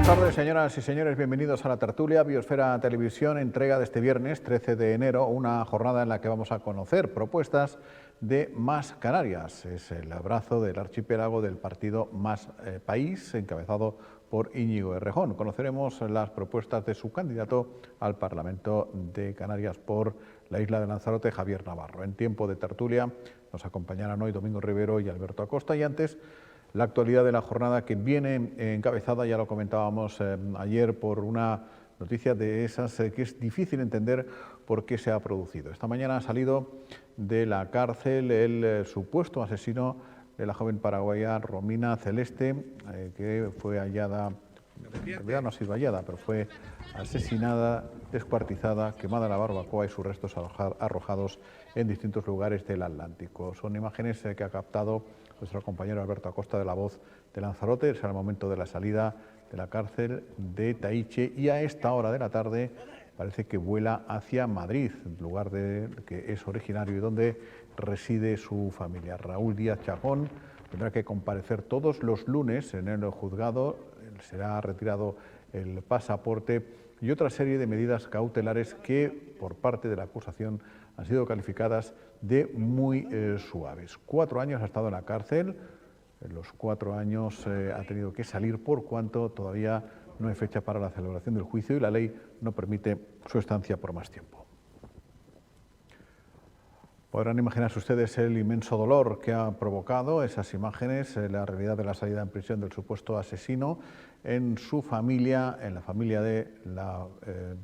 Buenas tardes, señoras y señores, bienvenidos a la tertulia Biosfera Televisión, entrega de este viernes 13 de enero, una jornada en la que vamos a conocer propuestas de Más Canarias. Es el abrazo del archipiélago del partido Más País, encabezado por Íñigo Errejón. Conoceremos las propuestas de su candidato al Parlamento de Canarias por la isla de Lanzarote, Javier Navarro. En tiempo de tertulia nos acompañarán hoy Domingo Rivero y Alberto Acosta, y antes la actualidad de la jornada, que viene encabezada, ya lo comentábamos ayer, por una noticia de esas que es difícil entender por qué se ha producido. Esta mañana ha salido de la cárcel el supuesto asesino de la joven paraguaya Romina Celeste, que fue hallada, en realidad no ha sido hallada, pero fue asesinada, descuartizada, quemada en la barbacoa y sus restos arrojados en distintos lugares del Atlántico. Son imágenes que ha captado nuestro compañero Alberto Acosta de La Voz de Lanzarote. Es el momento de la salida de la cárcel de Taiche, y a esta hora de la tarde parece que vuela hacia Madrid, lugar de que es originario y donde reside su familia. Raúl Díaz Chacón tendrá que comparecer todos los lunes en el juzgado. Será retirado el pasaporte y otra serie de medidas cautelares que por parte de la acusación han sido calificadas de muy suaves. 4 años ha estado en la cárcel. En los 4 años ha tenido que salir, por cuanto todavía no hay fecha para la celebración del juicio y la ley no permite su estancia por más tiempo. Podrán imaginarse ustedes el inmenso dolor que ha provocado esas imágenes, la realidad de la salida en prisión del supuesto asesino en su familia, en la familia de la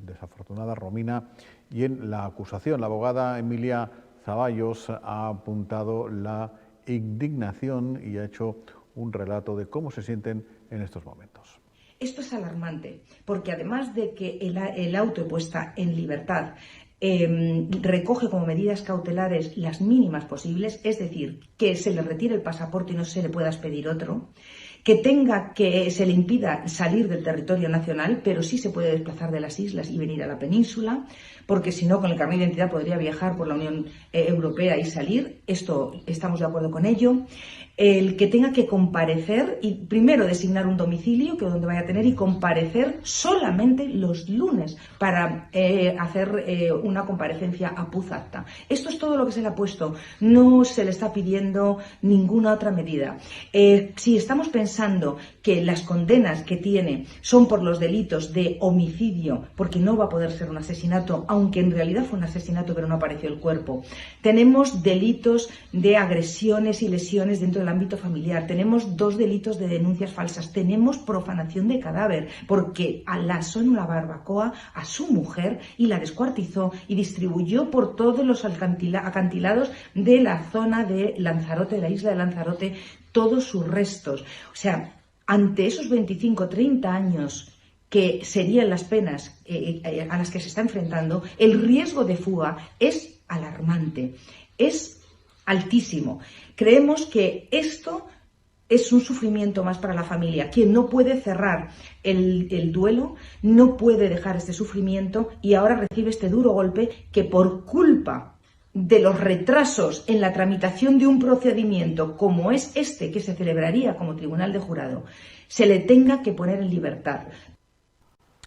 desafortunada Romina, y en la acusación. La abogada Emilia Zaballos ha apuntado la indignación y ha hecho un relato de cómo se sienten en estos momentos. Esto es alarmante, porque además de que el auto puesta en libertad recoge como medidas cautelares las mínimas posibles, es decir, que se le retire el pasaporte y no se le pueda expedir otro, que se le impida salir del territorio nacional, pero sí se puede desplazar de las islas y venir a la península, porque si no, con el carnet de identidad podría viajar por la Unión Europea y salir. Esto estamos de acuerdo con ello. El que tenga que comparecer y primero designar un domicilio que donde vaya a tener, y comparecer solamente los lunes para hacer una comparecencia a puz acta. Esto es todo lo que se le ha puesto. No se le está pidiendo ninguna otra medida. Si estamos pensando que las condenas que tiene son por los delitos de homicidio, porque no va a poder ser un asesinato, aunque en realidad fue un asesinato pero no apareció el cuerpo. Tenemos delitos de agresiones y lesiones dentro del ámbito familiar, tenemos 2 delitos de denuncias falsas, tenemos profanación de cadáver, porque alasó en una barbacoa a su mujer y la descuartizó y distribuyó por todos los acantilados de la zona de Lanzarote, de la isla de Lanzarote, todos sus restos. O sea, ante esos 25-30 años que serían las penas a las que se está enfrentando, el riesgo de fuga es alarmante, es altísimo. Creemos que esto es un sufrimiento más para la familia, quien no puede cerrar el duelo, no puede dejar este sufrimiento, y ahora recibe este duro golpe que, por culpa de los retrasos en la tramitación de un procedimiento como es este, que se celebraría como tribunal de jurado, se le tenga que poner en libertad.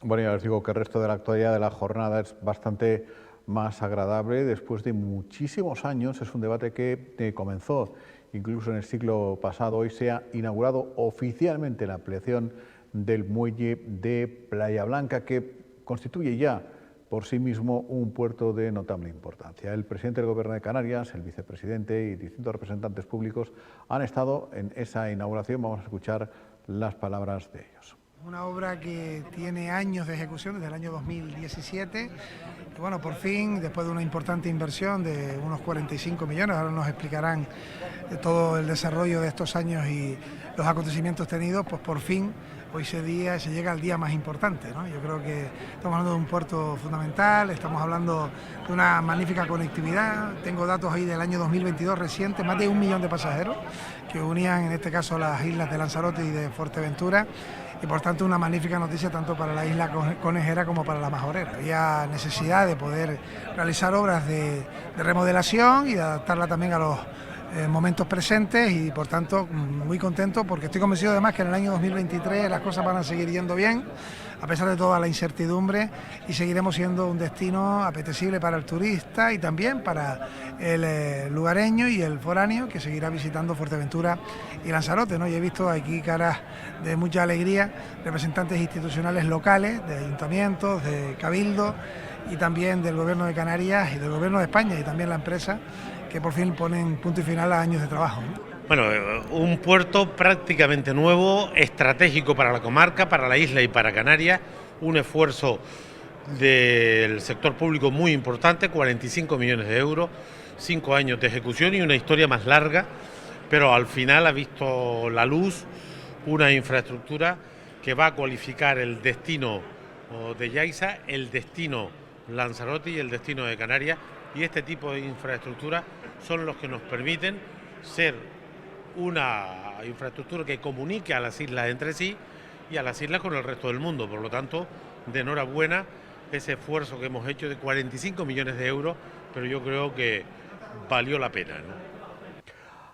Bueno, ya les digo que el resto de la actualidad de la jornada es bastante más agradable. Después de muchísimos años, es un debate que comenzó incluso en el siglo pasado. Hoy se ha inaugurado oficialmente la ampliación del muelle de Playa Blanca, que constituye ya por sí mismo un puerto de notable importancia. El presidente del Gobierno de Canarias, el vicepresidente y distintos representantes públicos han estado en esa inauguración. Vamos a escuchar las palabras de ellos. Una obra que tiene años de ejecución, desde el año 2017. Y bueno, por fin, después de una importante inversión de unos 45 millones, ahora nos explicarán todo el desarrollo de estos años y los acontecimientos tenidos, pues por fin hoy se llega al día más importante, ¿no? Yo creo que estamos hablando de un puerto fundamental, estamos hablando de una magnífica conectividad. Tengo datos ahí del año 2022 reciente, más de 1 millón de pasajeros que unían en este caso las islas de Lanzarote y de Fuerteventura, y por tanto una magnífica noticia tanto para la isla conejera como para la majorera. Había necesidad de poder realizar obras de remodelación y de adaptarla también a los momentos presentes y por tanto muy contento porque estoy convencido además que en el año 2023 las cosas van a seguir yendo bien a pesar de toda la incertidumbre y seguiremos siendo un destino apetecible para el turista y también para el lugareño y el foráneo que seguirá visitando Fuerteventura y Lanzarote, ¿no? Y he visto aquí caras de mucha alegría, representantes institucionales locales, de ayuntamientos, de cabildo y también del Gobierno de Canarias y del Gobierno de España y también la empresa que por fin ponen punto y final a años de trabajo, ¿no? Bueno, un puerto prácticamente nuevo, estratégico para la comarca, para la isla y para Canarias, un esfuerzo del sector público muy importante, 45 millones de euros, 5 años de ejecución y una historia más larga, pero al final ha visto la luz una infraestructura que va a cualificar el destino de Yaiza, el destino Lanzarote y el destino de Canarias, y este tipo de infraestructura son los que nos permiten ser una infraestructura que comunique a las islas entre sí y a las islas con el resto del mundo. Por lo tanto, de enhorabuena ese esfuerzo que hemos hecho de 45 millones de euros, pero yo creo que valió la pena, ¿no?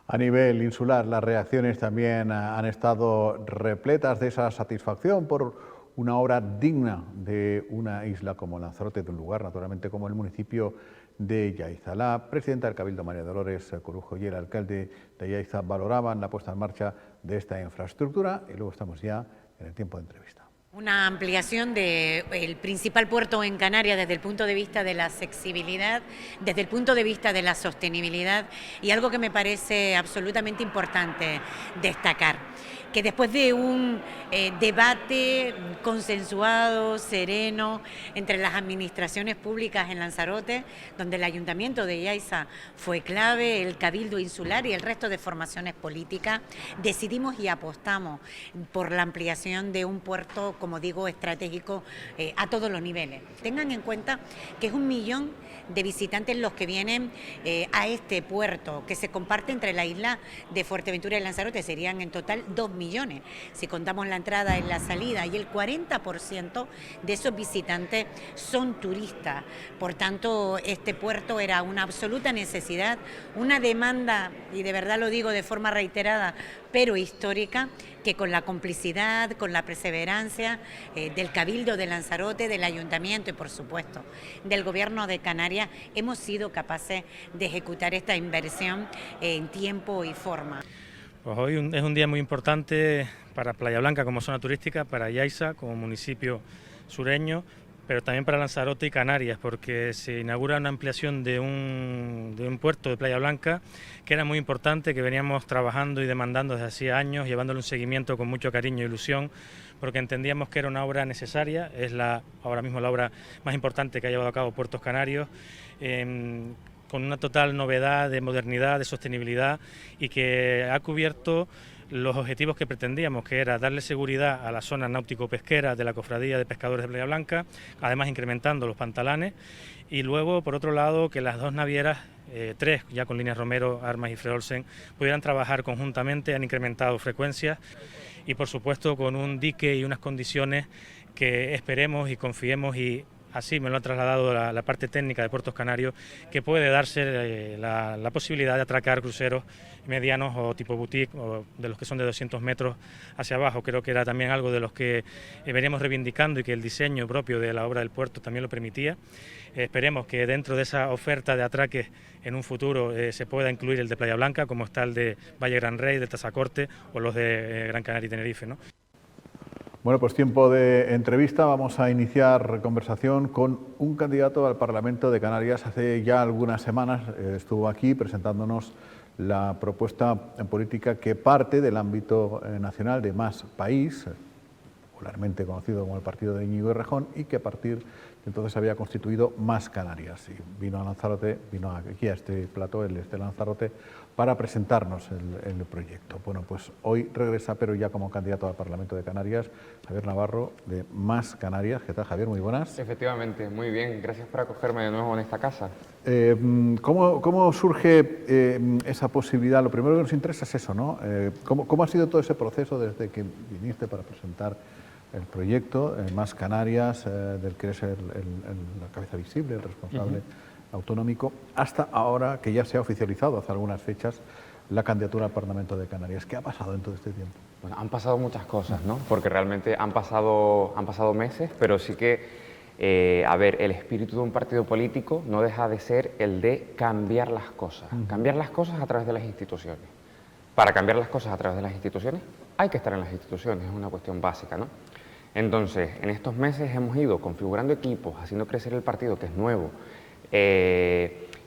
A nivel insular, las reacciones también han estado repletas de esa satisfacción por una obra digna de una isla como Lanzarote, de un lugar naturalmente como el municipio de Yaiza. La presidenta del Cabildo, María Dolores Corujo, y el alcalde de Yaiza valoraban la puesta en marcha de esta infraestructura y luego estamos ya en el tiempo de entrevista. Una ampliación del principal puerto en Canarias desde el punto de vista de la accesibilidad, desde el punto de vista de la sostenibilidad y algo que me parece absolutamente importante destacar, que después de un debate consensuado, sereno, entre las administraciones públicas en Lanzarote, donde el Ayuntamiento de Yaiza fue clave, el Cabildo Insular y el resto de formaciones políticas, decidimos y apostamos por la ampliación de un puerto, como digo, estratégico a todos los niveles. Tengan en cuenta que es 1 millón de visitantes los que vienen a este puerto, que se comparte entre la isla de Fuerteventura y Lanzarote, serían en total 2 millones, si contamos la entrada y la salida, y el 40% de esos visitantes son turistas. Por tanto, este puerto era una absoluta necesidad, una demanda, y de verdad lo digo de forma reiterada, pero histórica, que con la complicidad, con la perseverancia del Cabildo de Lanzarote, del Ayuntamiento y por supuesto del Gobierno de Canarias, hemos sido capaces de ejecutar esta inversión en tiempo y forma. Pues hoy es un día muy importante para Playa Blanca como zona turística, para Yaiza como municipio sureño, pero también para Lanzarote y Canarias, porque se inaugura una ampliación de un puerto de Playa Blanca que era muy importante, que veníamos trabajando y demandando desde hacía años, llevándole un seguimiento con mucho cariño e ilusión, porque entendíamos que era una obra necesaria, es ahora mismo la obra más importante que ha llevado a cabo Puertos Canarios, con una total novedad de modernidad, de sostenibilidad y que ha cubierto los objetivos que pretendíamos, que era darle seguridad a la zona náutico-pesquera de la Cofradía de Pescadores de Playa Blanca, además incrementando los pantalanes, y luego, por otro lado, que las dos navieras, 3 ya con líneas Romero, Armas y Fred Olsen, pudieran trabajar conjuntamente, han incrementado frecuencias y, por supuesto, con un dique y unas condiciones que esperemos y confiemos, y así me lo ha trasladado la parte técnica de Puertos Canarios, que puede darse la posibilidad de atracar cruceros medianos o tipo boutique, o de los que son de 200 metros hacia abajo. Creo que era también algo de los que veníamos reivindicando y que el diseño propio de la obra del puerto también lo permitía. Esperemos que dentro de esa oferta de atraques en un futuro se pueda incluir el de Playa Blanca, como está el de Valle Gran Rey, de Tazacorte o los de Gran Canaria y Tenerife, ¿no? Bueno, pues tiempo de entrevista. Vamos a iniciar conversación con un candidato al Parlamento de Canarias. Hace ya algunas semanas estuvo aquí presentándonos la propuesta política que parte del ámbito nacional de Más País, popularmente conocido como el partido de Íñigo Errejón, y que a partir de entonces había constituido Más Canarias. Y vino a Lanzarote, vino aquí a este plató, el de Lanzarote, para presentarnos el proyecto. Bueno, pues hoy regresa, pero ya como candidato al Parlamento de Canarias, Javier Navarro, de Más Canarias. ¿Qué tal, Javier? Muy buenas. Efectivamente, muy bien. Gracias por acogerme de nuevo en esta casa. ¿Cómo surge esa posibilidad? Lo primero que nos interesa es eso, ¿no? ¿Cómo ha sido todo ese proceso desde que viniste para presentar el proyecto Más Canarias, del que eres la cabeza visible, el responsable autonómico, hasta ahora que ya se ha oficializado hace algunas fechas la candidatura al Parlamento de Canarias. ¿Qué ha pasado en todo este tiempo? Bueno, han pasado muchas cosas, ¿no? Porque realmente han pasado meses, pero sí que, a ver, el espíritu de un partido político no deja de ser el de cambiar las cosas. Cambiar las cosas a través de las instituciones. Para cambiar las cosas a través de las instituciones hay que estar en las instituciones, es una cuestión básica, ¿no? Entonces, en estos meses hemos ido configurando equipos, haciendo crecer el partido, que es nuevo,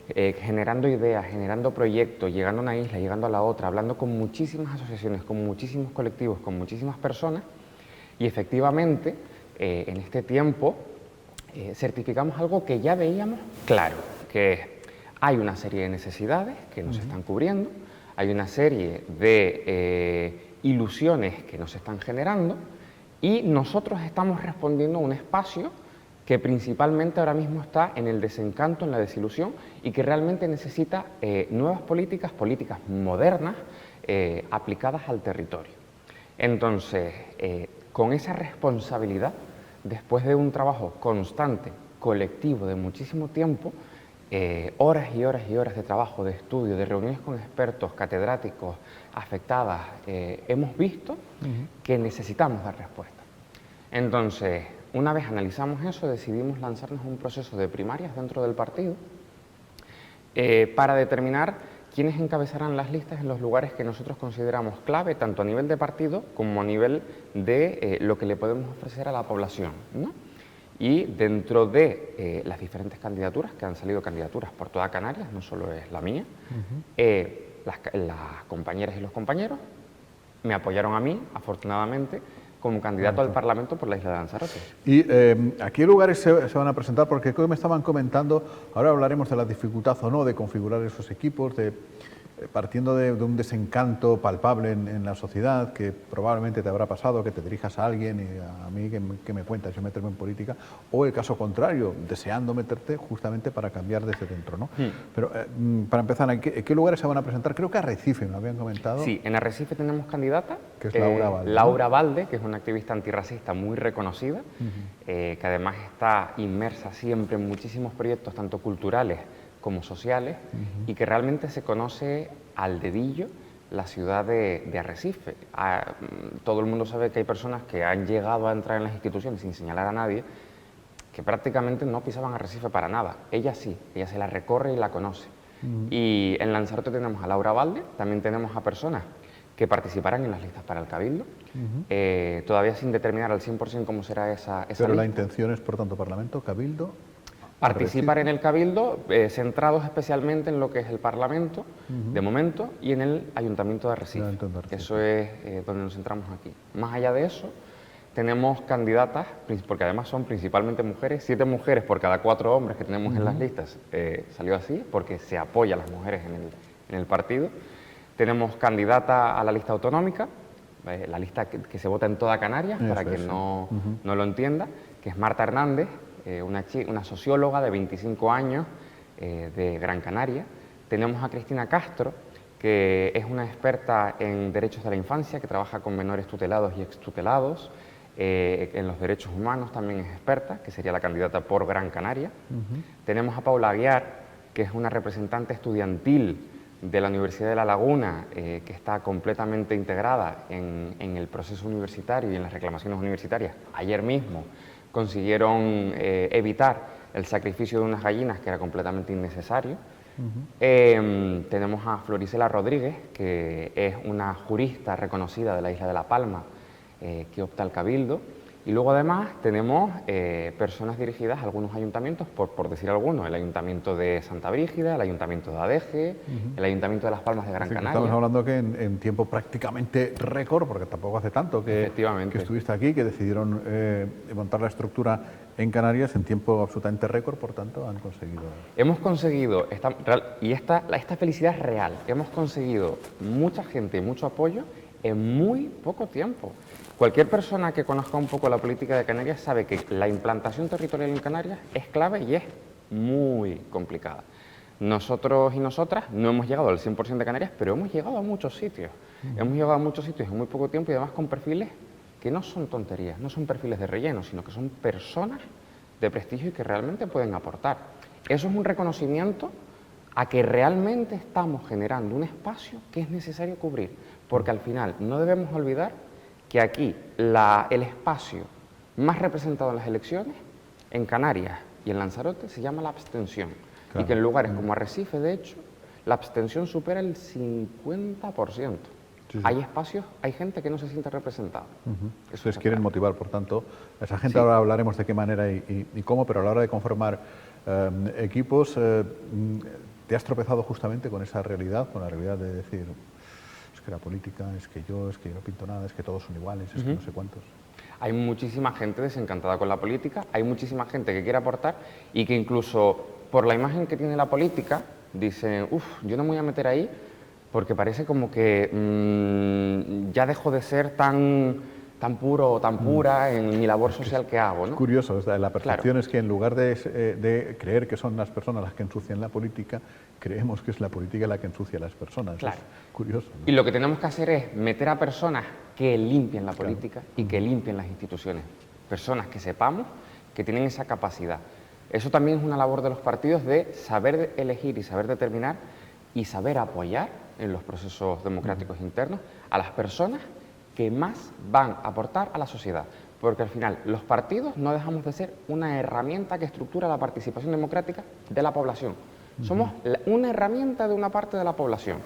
generando ideas, generando proyectos, llegando a una isla, llegando a la otra, hablando con muchísimas asociaciones, con muchísimos colectivos, con muchísimas personas, y efectivamente, en este tiempo, certificamos algo que ya veíamos claro, que es, hay una serie de necesidades que nos están cubriendo, hay una serie de ilusiones que nos están generando, y nosotros estamos respondiendo a un espacio que principalmente ahora mismo está en el desencanto, en la desilusión, y que realmente necesita nuevas políticas modernas, aplicadas al territorio. Entonces, con esa responsabilidad, después de un trabajo constante, colectivo, de muchísimo tiempo, horas y horas y horas de trabajo, de estudio, de reuniones con expertos, catedráticos, afectadas, hemos visto que necesitamos dar respuesta. Entonces, una vez analizamos eso, decidimos lanzarnos un proceso de primarias dentro del partido para determinar quiénes encabezarán las listas en los lugares que nosotros consideramos clave, tanto a nivel de partido como a nivel de lo que le podemos ofrecer a la población, ¿no? Y dentro de las diferentes candidaturas, que han salido candidaturas por toda Canarias, no solo es la mía, las compañeras y los compañeros me apoyaron a mí, afortunadamente, como candidato al Parlamento por la isla de Lanzarote. ¿Y a qué lugares se van a presentar? Porque como me estaban comentando, ahora hablaremos de la dificultad o no de configurar esos equipos, partiendo de un desencanto palpable en la sociedad, que probablemente te habrá pasado, que te dirijas a alguien y a mí que me cuentas, yo meterme en política, o el caso contrario, deseando meterte justamente para cambiar desde dentro, ¿no? Pero para empezar, ¿en qué lugares se van a presentar? Creo que Arrecife, me habían comentado. Sí, en Arrecife tenemos candidata, que es Laura Valde. Laura Valde, que es una activista antirracista muy reconocida, que además está inmersa siempre en muchísimos proyectos, tanto culturales como sociales, y que realmente se conoce al dedillo la ciudad de Arrecife. Todo el mundo sabe que hay personas que han llegado a entrar en las instituciones sin señalar a nadie, que prácticamente no pisaban Arrecife para nada. Ella sí, ella se la recorre y la conoce. Y en Lanzarote tenemos a Laura Valde, también tenemos a personas que participarán en las listas para el Cabildo, todavía sin determinar al 100% cómo será esa Pero lista. la intención es, por tanto, Parlamento, Cabildo. Participar en el Cabildo, centrados especialmente en lo que es el Parlamento, de momento, y en el Ayuntamiento de Arrecife. Eso es donde nos centramos aquí. Más allá de eso, tenemos candidatas, porque además son principalmente mujeres, 7 mujeres por cada 4 hombres que tenemos en las listas. Salió así, porque se apoya a las mujeres en el partido. Tenemos candidata a la lista autonómica, la lista que se vota en toda Canarias, para quien no lo entienda, que es Marta Hernández, una socióloga de 25 años de Gran Canaria. Tenemos a Cristina Castro, que es una experta en derechos de la infancia, que trabaja con menores tutelados y extutelados. En los derechos humanos también es experta, que sería la candidata por Gran Canaria. Tenemos a Paula Aguiar, que es una representante estudiantil de la Universidad de La Laguna, que está completamente integrada en el proceso universitario y en las reclamaciones universitarias. Ayer mismo consiguieron evitar el sacrificio de unas gallinas, que era completamente innecesario. Tenemos a Florisela Rodríguez, que es una jurista reconocida de la isla de La Palma, que opta al Cabildo. Y luego además tenemos personas dirigidas a algunos ayuntamientos, por decir algunos, el Ayuntamiento de Santa Brígida, el Ayuntamiento de Adeje, el Ayuntamiento de Las Palmas de Gran Canaria. Estamos hablando que en tiempo prácticamente récord, porque tampoco hace tanto que estuviste aquí, que decidieron montar la estructura en Canarias en tiempo absolutamente récord, por tanto han conseguido... Hemos conseguido, y esta felicidad es real, hemos conseguido mucha gente y mucho apoyo en muy poco tiempo. Cualquier persona que conozca un poco la política de Canarias sabe que la implantación territorial en Canarias es clave y es muy complicada. Nosotros y nosotras no hemos llegado al 100% de Canarias, pero hemos llegado a muchos sitios. Hemos llegado a muchos sitios en muy poco tiempo y además con perfiles que no son tonterías, no son perfiles de relleno, sino que son personas de prestigio y que realmente pueden aportar. Eso es un reconocimiento a que realmente estamos generando un espacio que es necesario cubrir, porque al final no debemos olvidar que aquí el espacio más representado en las elecciones, en Canarias y en Lanzarote, se llama la abstención. Claro. Y que en lugares como Arrecife, de hecho, la abstención supera el 50%. Sí. Hay espacios, hay gente que no se siente representada. Ustedes quieren motivar, por tanto, a esa gente. Sí. Ahora hablaremos de qué manera y cómo, pero a la hora de conformar equipos, ¿te has tropezado justamente con esa realidad, con la realidad de decir, es que la política, es que yo no pinto nada, es que todos son iguales, es que no sé cuántos? Hay muchísima gente desencantada con la política, hay muchísima gente que quiere aportar y que incluso por la imagen que tiene la política dicen, yo no me voy a meter ahí porque parece como que ya dejo de ser tan puro o tan pura en mi labor social que hago, ¿no? Es curioso, la percepción claro. Es que en lugar de creer que son las personas las que ensucian la política, creemos que es la política la que ensucia a las personas. Claro. Es curioso, ¿no? Y lo que tenemos que hacer es meter a personas que limpien la política y que limpien las instituciones. Personas que sepamos que tienen esa capacidad. Eso también es una labor de los partidos de saber elegir y saber determinar y saber apoyar en los procesos democráticos internos a las personas que más van a aportar a la sociedad. Porque al final los partidos no dejamos de ser una herramienta que estructura la participación democrática de la población. Somos una herramienta de una parte de la población.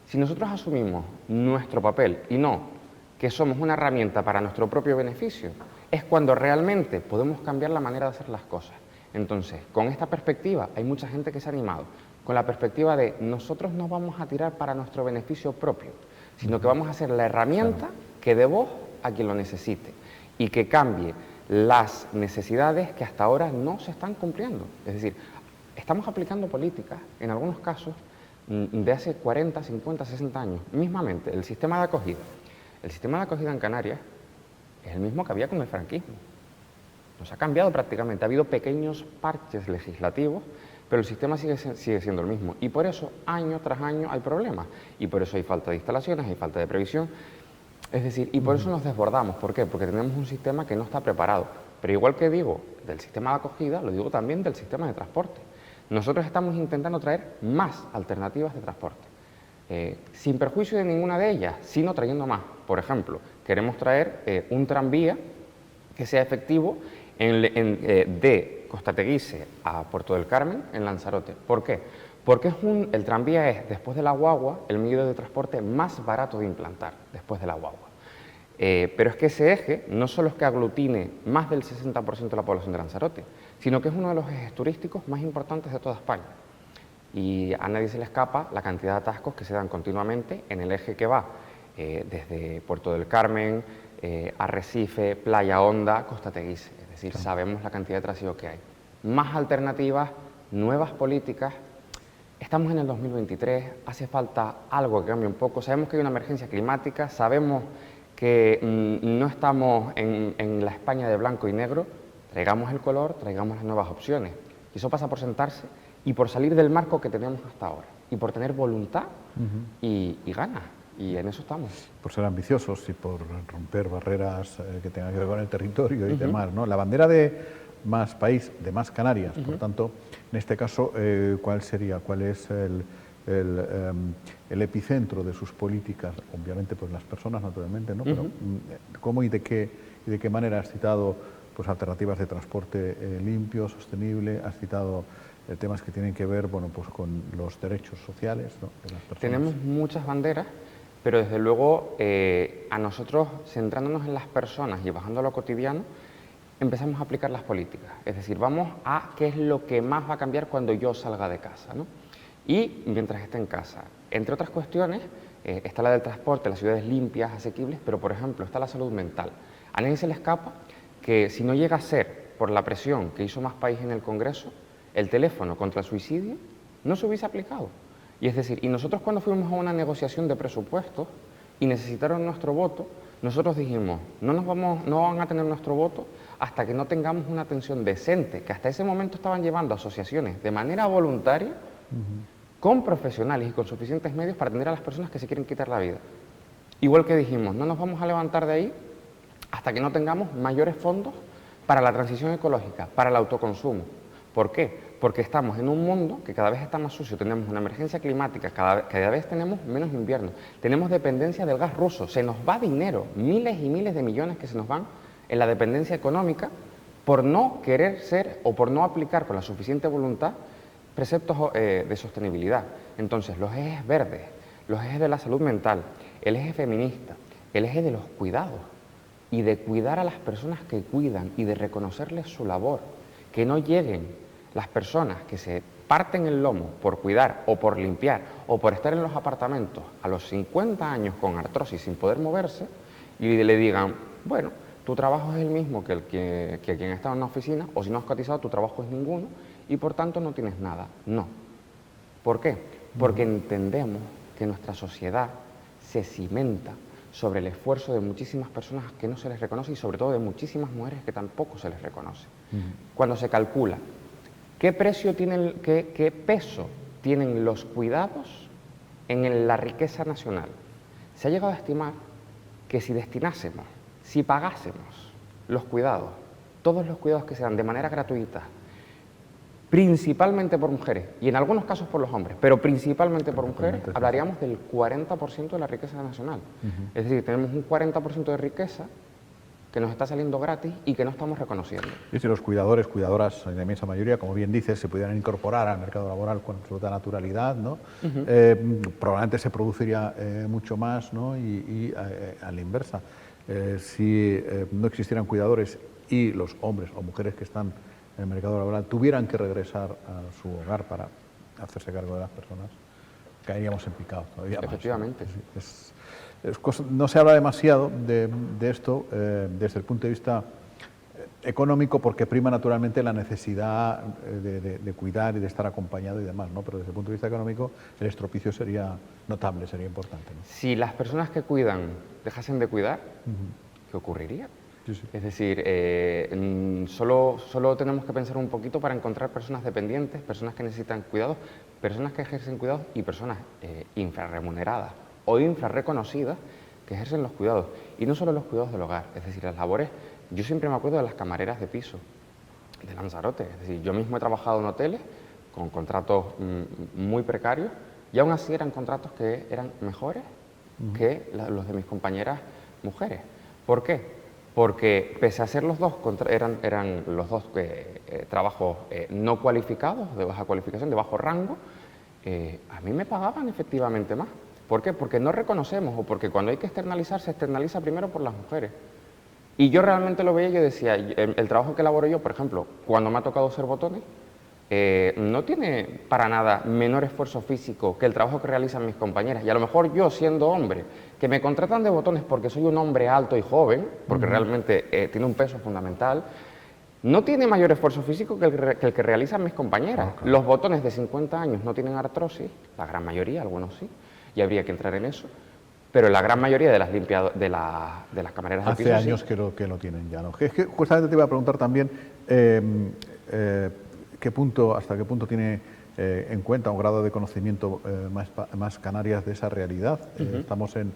Si nosotros asumimos nuestro papel y no que somos una herramienta para nuestro propio beneficio, es cuando realmente podemos cambiar la manera de hacer las cosas. Entonces, con esta perspectiva hay mucha gente que se ha animado, con la perspectiva de nosotros no vamos a tirar para nuestro beneficio propio, sino que vamos a ser la herramienta que dé voz a quien lo necesite y que cambie las necesidades que hasta ahora no se están cumpliendo. Es decir, estamos aplicando políticas, en algunos casos, de hace 40, 50, 60 años. Mismamente, el sistema de acogida. El sistema de acogida en Canarias es el mismo que había con el franquismo. No se ha cambiado prácticamente. Ha habido pequeños parches legislativos, pero el sistema sigue siendo el mismo. Y por eso, año tras año, hay problemas. Y por eso hay falta de instalaciones, hay falta de previsión. Es decir, y por eso nos desbordamos. ¿Por qué? Porque tenemos un sistema que no está preparado. Pero igual que digo del sistema de acogida, lo digo también del sistema de transporte. Nosotros estamos intentando traer más alternativas de transporte, sin perjuicio de ninguna de ellas, sino trayendo más. Por ejemplo, queremos traer un tranvía que sea efectivo de Costa Teguise a Puerto del Carmen, en Lanzarote. ¿Por qué? Porque el tranvía es, después de la guagua, el medio de transporte más barato de implantar, después de la guagua. Pero es que ese eje no solo es que aglutine más del 60% de la población de Lanzarote, sino que es uno de los ejes turísticos más importantes de toda España. Y a nadie se le escapa la cantidad de atascos que se dan continuamente en el eje que va desde Puerto del Carmen, Arrecife, Playa Honda, Costa Teguise. Es decir, sabemos la cantidad de tráfico que hay. Más alternativas, nuevas políticas. Estamos en el 2023, hace falta algo que cambie un poco. Sabemos que hay una emergencia climática, sabemos que no estamos en la España de blanco y negro. Traigamos el color, traigamos las nuevas opciones. Y eso pasa por sentarse y por salir del marco que tenemos hasta ahora. Y por tener voluntad y ganas. Y en eso estamos. Por ser ambiciosos y por romper barreras que tengan que ver con el territorio y demás, ¿no? La bandera de Más País, de Más Canarias, por tanto, en este caso, ¿cuál sería? ¿Cuál es el epicentro de sus políticas? Obviamente, pues las personas, naturalmente, ¿no? Pero, ¿cómo y de qué manera has citado pues alternativas de transporte limpio, sostenible? Has citado temas que tienen que ver, bueno, pues con los derechos sociales, ¿no?, de las personas. Tenemos muchas banderas, pero desde luego a nosotros, centrándonos en las personas y bajando a lo cotidiano, empezamos a aplicar las políticas. Es decir, vamos a qué es lo que más va a cambiar cuando yo salga de casa, ¿no? Y mientras esté en casa. Entre otras cuestiones, está la del transporte, las ciudades limpias, asequibles, pero por ejemplo está la salud mental. A nadie se le escapa que si no llega a ser por la presión que hizo Más País en el Congreso, el teléfono contra el suicidio no se hubiese aplicado. Y es decir, y nosotros cuando fuimos a una negociación de presupuestos y necesitaron nuestro voto, nosotros dijimos, no van a tener nuestro voto hasta que no tengamos una atención decente, que hasta ese momento estaban llevando asociaciones de manera voluntaria, con profesionales y con suficientes medios para atender a las personas que se quieren quitar la vida. Igual que dijimos, no nos vamos a levantar de ahí hasta que no tengamos mayores fondos para la transición ecológica, para el autoconsumo. ¿Por qué? Porque estamos en un mundo que cada vez está más sucio, tenemos una emergencia climática, cada vez tenemos menos invierno, tenemos dependencia del gas ruso, se nos va dinero, miles y miles de millones que se nos van en la dependencia económica por no querer ser o por no aplicar con la suficiente voluntad preceptos de sostenibilidad. Entonces, los ejes verdes, los ejes de la salud mental, el eje feminista, el eje de los cuidados y de cuidar a las personas que cuidan y de reconocerles su labor, que no lleguen las personas que se parten el lomo por cuidar o por limpiar o por estar en los apartamentos a los 50 años con artrosis sin poder moverse y le digan, bueno, tu trabajo es el mismo que quien está en una oficina, o si no has cotizado tu trabajo es ninguno y por tanto no tienes nada. No. ¿Por qué? Porque entendemos que nuestra sociedad se cimenta sobre el esfuerzo de muchísimas personas que no se les reconoce y sobre todo de muchísimas mujeres que tampoco se les reconoce. Cuando se calcula ¿qué peso tienen los cuidados en la riqueza nacional? Se ha llegado a estimar que si destinásemos, si pagásemos los cuidados, todos los cuidados que se dan de manera gratuita, principalmente por mujeres y en algunos casos por los hombres, pero principalmente por mujeres, hablaríamos del 40% de la riqueza nacional. Es decir, tenemos un 40% de riqueza que nos está saliendo gratis y que no estamos reconociendo. Y si los cuidadores, cuidadoras, en la inmensa mayoría, como bien dices, se pudieran incorporar al mercado laboral con absoluta naturalidad, ¿no? Probablemente se produciría mucho más, ¿no? Y a la inversa. Si no existieran cuidadores y los hombres o mujeres que están en el mercado laboral tuvieran que regresar a su hogar para hacerse cargo de las personas, caeríamos en picado todavía más. Efectivamente. No se habla demasiado de esto desde el punto de vista económico porque prima naturalmente la necesidad de cuidar y de estar acompañado y demás, ¿no? Pero desde el punto de vista económico el estropicio sería notable, sería importante, ¿no? Si las personas que cuidan dejasen de cuidar, ¿qué ocurriría? Sí, sí. Es decir, solo tenemos que pensar un poquito para encontrar personas dependientes, personas que necesitan cuidados, personas que ejercen cuidados y personas infrarremuneradas o infrarreconocidas que ejercen los cuidados. Y no solo los cuidados del hogar, es decir, las labores. Yo siempre me acuerdo de las camareras de piso de Lanzarote. Es decir, yo mismo he trabajado en hoteles con contratos muy precarios y aún así eran contratos que eran mejores que los de mis compañeras mujeres. ¿Por qué? Porque pese a ser los dos, eran los dos trabajos no cualificados, de baja cualificación, de bajo rango, a mí me pagaban efectivamente más. ¿Por qué? Porque no reconocemos o porque cuando hay que externalizar, se externaliza primero por las mujeres. Y yo realmente lo veía y yo decía, el trabajo que elaboro yo, por ejemplo, cuando me ha tocado ser botones, no tiene para nada menor esfuerzo físico que el trabajo que realizan mis compañeras. Y a lo mejor yo, siendo hombre, que me contratan de botones porque soy un hombre alto y joven, porque realmente tiene un peso fundamental, no tiene mayor esfuerzo físico que el que realizan mis compañeras. Okay. Los botones de 50 años no tienen artrosis, la gran mayoría, algunos sí, y habría que entrar en eso. Pero la gran mayoría de las de las camareras de piso hace años sí. que lo tienen ya, ¿no? Es que justamente te iba a preguntar también hasta qué punto tiene en cuenta un grado de conocimiento más Canarias de esa realidad. Estamos en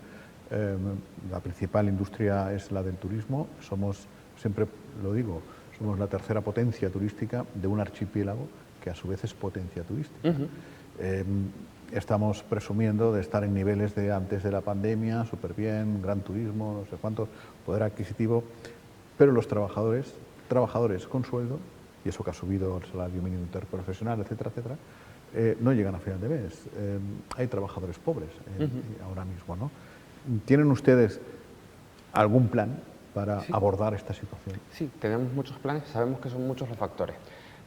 la principal industria es la del turismo. Somos, siempre lo digo, somos la tercera potencia turística de un archipiélago que a su vez es potencia turística. Estamos presumiendo de estar en niveles de antes de la pandemia, súper bien, gran turismo, no sé cuánto, poder adquisitivo, pero los trabajadores con sueldo, y eso que ha subido el salario mínimo interprofesional, etcétera, etcétera, no llegan a final de mes. Hay trabajadores pobres ahora mismo, ¿no? ¿Tienen ustedes algún plan para abordar esta situación? Sí, tenemos muchos planes, sabemos que son muchos los factores.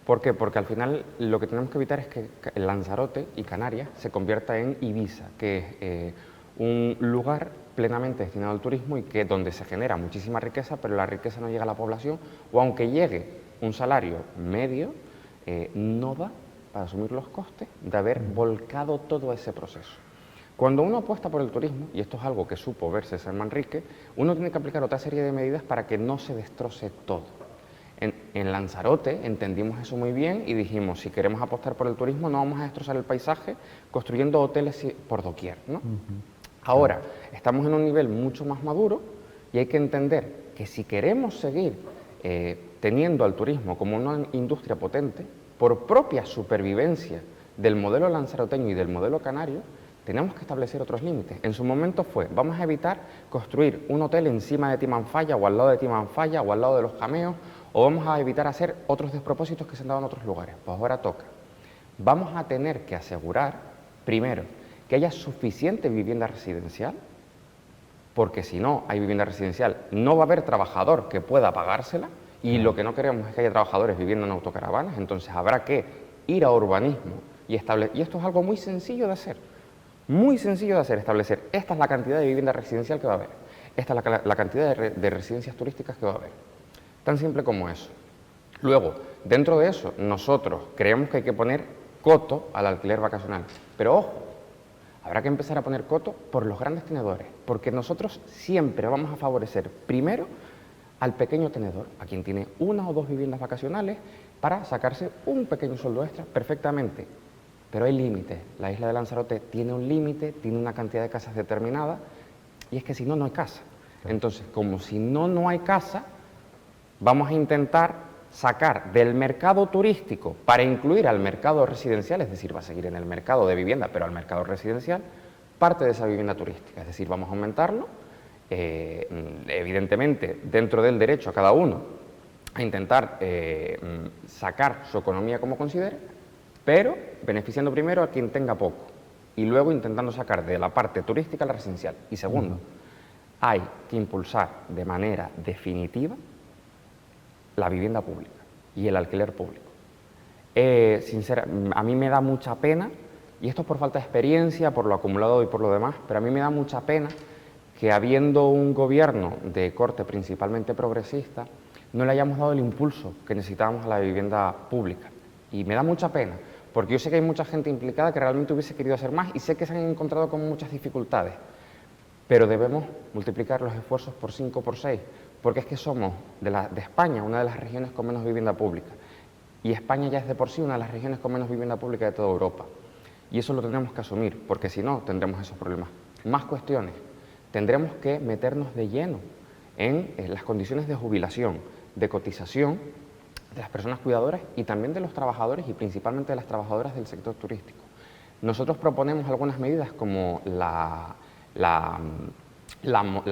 ¿Por qué? Porque al final lo que tenemos que evitar es que Lanzarote y Canarias se convierta en Ibiza, que es un lugar plenamente destinado al turismo y que donde se genera muchísima riqueza, pero la riqueza no llega a la población, o aunque llegue un salario medio, no da para asumir los costes de haber volcado todo ese proceso. Cuando uno apuesta por el turismo, y esto es algo que supo ver César Manrique, uno tiene que aplicar otra serie de medidas para que no se destroce todo. En Lanzarote entendimos eso muy bien y dijimos, si queremos apostar por el turismo no vamos a destrozar el paisaje construyendo hoteles por doquier, ¿no? Ahora, estamos en un nivel mucho más maduro y hay que entender que si queremos seguir teniendo al turismo como una industria potente, por propia supervivencia del modelo lanzaroteño y del modelo canario, tenemos que establecer otros límites. En su momento fue, vamos a evitar construir un hotel encima de Timanfaya o al lado de Timanfaya o al lado de los Cameos, o vamos a evitar hacer otros despropósitos que se han dado en otros lugares. Pues ahora toca. Vamos a tener que asegurar, primero, que haya suficiente vivienda residencial, porque si no hay vivienda residencial no va a haber trabajador que pueda pagársela, y lo que no queremos es que haya trabajadores viviendo en autocaravanas. Entonces habrá que ir a urbanismo y establecer, y esto es algo muy sencillo de hacer, establecer, esta es la cantidad de vivienda residencial que va a haber, esta es la cantidad de residencias turísticas que va a haber. Tan simple como eso. Luego, dentro de eso, nosotros creemos que hay que poner coto al alquiler vacacional. Pero ojo, habrá que empezar a poner coto por los grandes tenedores, porque nosotros siempre vamos a favorecer primero al pequeño tenedor, a quien tiene 1 o 2 viviendas vacacionales, para sacarse un pequeño sueldo extra perfectamente. Pero hay límites. La isla de Lanzarote tiene un límite, tiene una cantidad de casas determinada, y es que si no, no hay casa. Entonces, como si no hay casa, vamos a intentar sacar del mercado turístico para incluir al mercado residencial, es decir, va a seguir en el mercado de vivienda, pero al mercado residencial, parte de esa vivienda turística. Es decir, vamos a aumentarlo, evidentemente, dentro del derecho a cada uno a intentar sacar su economía como considere, pero beneficiando primero a quien tenga poco y luego intentando sacar de la parte turística a la residencial. Y segundo, hay que impulsar de manera definitiva la vivienda pública y el alquiler público. A mí me da mucha pena, y esto es por falta de experiencia, por lo acumulado y por lo demás, pero a mí me da mucha pena que habiendo un gobierno de corte principalmente progresista, no le hayamos dado el impulso que necesitábamos a la vivienda pública. Y me da mucha pena, porque yo sé que hay mucha gente implicada que realmente hubiese querido hacer más y sé que se han encontrado con muchas dificultades, pero debemos multiplicar los esfuerzos por 5 o por 6, porque es que somos de España una de las regiones con menos vivienda pública, y España ya es de por sí una de las regiones con menos vivienda pública de toda Europa, y eso lo tendremos que asumir, porque si no tendremos esos problemas. Más cuestiones, tendremos que meternos de lleno en las condiciones de jubilación, de cotización de las personas cuidadoras y también de los trabajadores y principalmente de las trabajadoras del sector turístico. Nosotros proponemos algunas medidas como la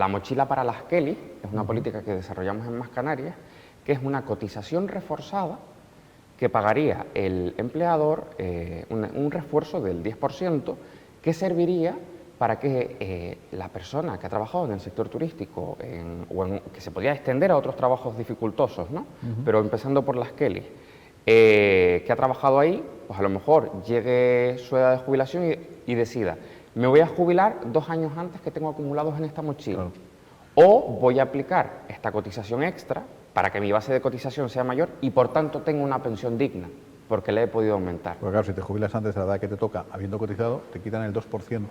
mochila para las Kelly, es una política que desarrollamos en Más Canarias, que es una cotización reforzada que pagaría el empleador un refuerzo del 10% que serviría para que la persona que ha trabajado en el sector turístico, que se podría extender a otros trabajos dificultosos, ¿no? Pero empezando por las Kelly, que ha trabajado ahí, pues a lo mejor llegue su edad de jubilación y decida, me voy a jubilar 2 años antes que tengo acumulados en esta mochila. Claro. O voy a aplicar esta cotización extra para que mi base de cotización sea mayor y por tanto tenga una pensión digna, porque le he podido aumentar. Porque claro, si te jubilas antes de la edad que te toca, habiendo cotizado, te quitan el 2%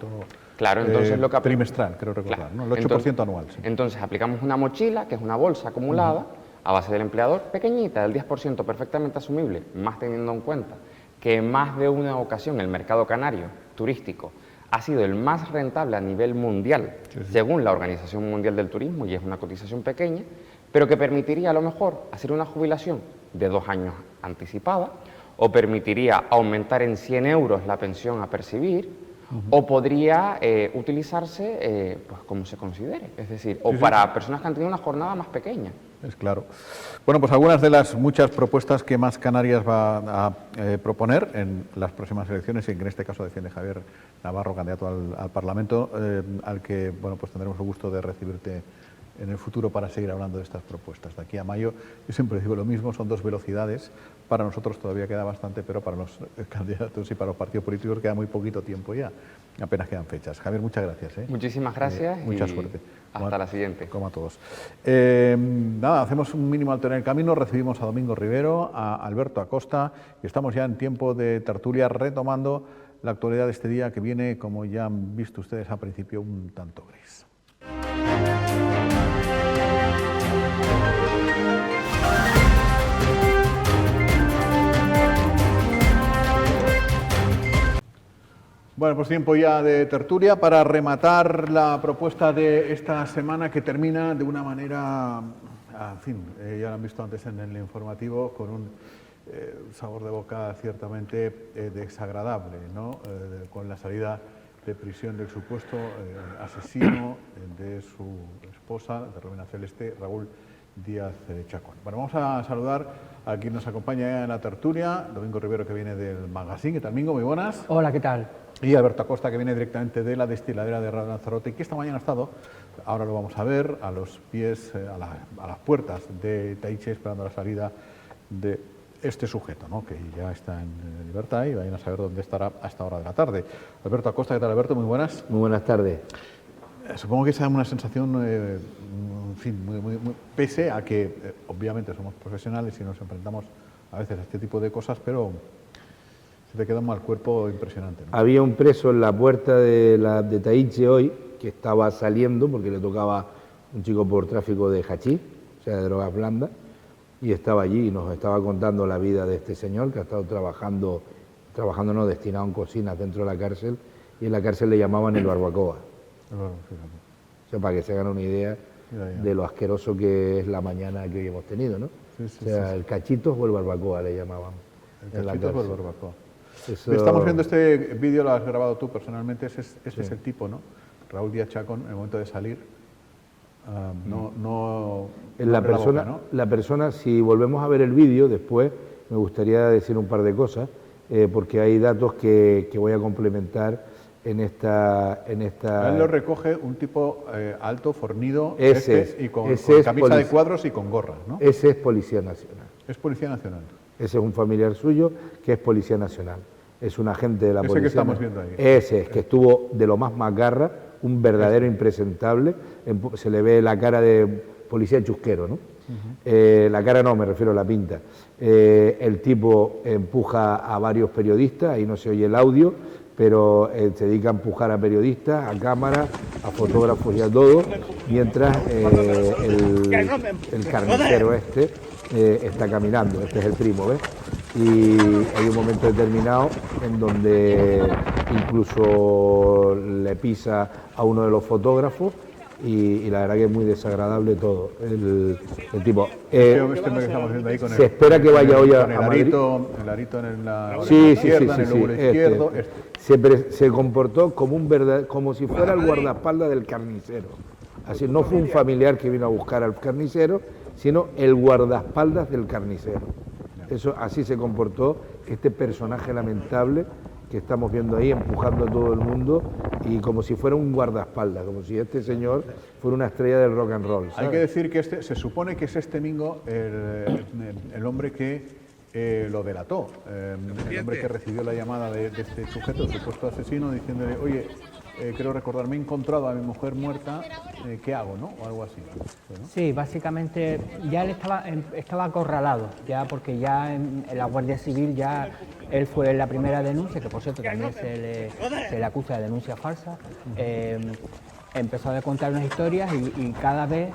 claro, entonces lo que trimestral, creo recordar, claro, ¿no? El 8% anual. Sí. Entonces aplicamos una mochila, que es una bolsa acumulada, a base del empleador, pequeñita, del 10%, perfectamente asumible, más teniendo en cuenta que en más de una ocasión el mercado canario turístico ha sido el más rentable a nivel mundial, según la Organización Mundial del Turismo, y es una cotización pequeña, pero que permitiría a lo mejor hacer una jubilación de 2 años anticipada, o permitiría aumentar en 100 euros la pensión a percibir, o podría utilizarse pues como se considere, es decir, o para personas que han tenido una jornada más pequeña. Es claro. Bueno, pues algunas de las muchas propuestas que Más Canarias va a proponer en las próximas elecciones, y que en este caso defiende Javier Navarro, candidato al Parlamento, al que bueno, pues tendremos el gusto de recibirte en el futuro para seguir hablando de estas propuestas. De aquí a mayo, yo siempre digo lo mismo, son 2 velocidades. Para nosotros todavía queda bastante, pero para los candidatos y para los partidos políticos queda muy poquito tiempo ya. Apenas quedan fechas. Javier, muchas gracias. Muchísimas gracias. Mucha suerte. Hasta la siguiente. Como a todos. Nada, hacemos un mínimo alto en el camino. Recibimos a Domingo Rivero, a Alberto Acosta, y estamos ya en tiempo de tertulia retomando la actualidad de este día que viene, como ya han visto ustedes al principio, un tanto gris. Bueno, pues tiempo ya de tertulia para rematar la propuesta de esta semana, que termina de una manera, en fin, ya lo han visto antes en el informativo, con un sabor de boca ciertamente desagradable, ¿no? Con la salida de prisión del supuesto asesino de su esposa, de Romina Celeste, Raúl Díaz Chacón. Bueno, vamos a saludar a quien nos acompaña en la tertulia, Domingo Rivero, que viene del Magazine. ¿Qué tal, Domingo? Muy buenas. Hola, ¿qué tal? Y Alberto Acosta, que viene directamente de la destiladera de Radio Lanzarote, y que esta mañana ha estado, ahora lo vamos a ver, a los pies, a las puertas de Taiche, esperando la salida de este sujeto, ¿no? Que ya está en libertad, y vayan a saber dónde estará a esta hora de la tarde. Alberto Acosta, ¿qué tal, Alberto? Muy buenas. Muy buenas tardes. Supongo que esa es una sensación, en fin, muy, pese a que obviamente somos profesionales y nos enfrentamos a veces a este tipo de cosas, pero se te queda un mal cuerpo impresionante, ¿no? Había un preso en la puerta de Taiche hoy que estaba saliendo porque le tocaba un chico por tráfico de hachís, o sea, de drogas blandas, y estaba allí y nos estaba contando la vida de este señor que ha estado trabajando no, destinado en cocinas dentro de la cárcel, y en la cárcel le llamaban el barbacoa. O sea, para que se hagan una idea de lo asqueroso que es la mañana que hoy hemos tenido, ¿no? Sí, sí, o sea, sí. El cachitos o el barbacoa le llamaban. El cachitos o el barbacoa. Eso... Estamos viendo este vídeo, lo has grabado tú personalmente, ese es el tipo, ¿no? Raúl Díaz Chacón, en el momento de salir, La persona, si volvemos a ver el vídeo después, me gustaría decir un par de cosas, porque hay datos que voy a complementar en esta... Él lo recoge un tipo alto, fornido, y con camisa de cuadros y con gorra, ¿no? Ese es Policía Nacional. Es Policía Nacional. Ese es un familiar suyo que es Policía Nacional. Es un agente de la policía. Ese que estamos viendo ahí. Ese es, que estuvo de lo más macarra, un verdadero impresentable. Se le ve la cara de policía chusquero, ¿no? La cara no, me refiero a la pinta. El tipo empuja a varios periodistas, ahí no se oye el audio, pero se dedica a empujar a periodistas, a cámaras, a fotógrafos y a todo, mientras el carnicero está caminando. Este es el primo, ¿ves? Y hay un momento determinado en donde incluso le pisa a uno de los fotógrafos, y la verdad que es muy desagradable todo. El tipo... Este hombre que estamos viendo ahí con se espera que vaya hoy a Madrid. El arito en la izquierda, en el lóbulo izquierdo. Se comportó como si fuera el guardaespaldas del carnicero. Así, no fue un familiar que vino a buscar al carnicero, sino el guardaespaldas del carnicero. Eso, así se comportó este personaje lamentable que estamos viendo ahí, empujando a todo el mundo, y como si fuera un guardaespaldas, como si este señor fuera una estrella del rock and roll, ¿sabes? Hay que decir que se supone que es este Mingo el hombre que lo delató, el hombre que recibió la llamada de este sujeto, el supuesto asesino, diciéndole, oye, creo recordar, me he encontrado a mi mujer muerta, ¿qué hago, no? O algo así, ¿no? Sí, básicamente ya él estaba acorralado, ya porque ya en la Guardia Civil ya él fue la primera denuncia, que por cierto también se le acusa de denuncia falsa. Empezó a contar unas historias y cada vez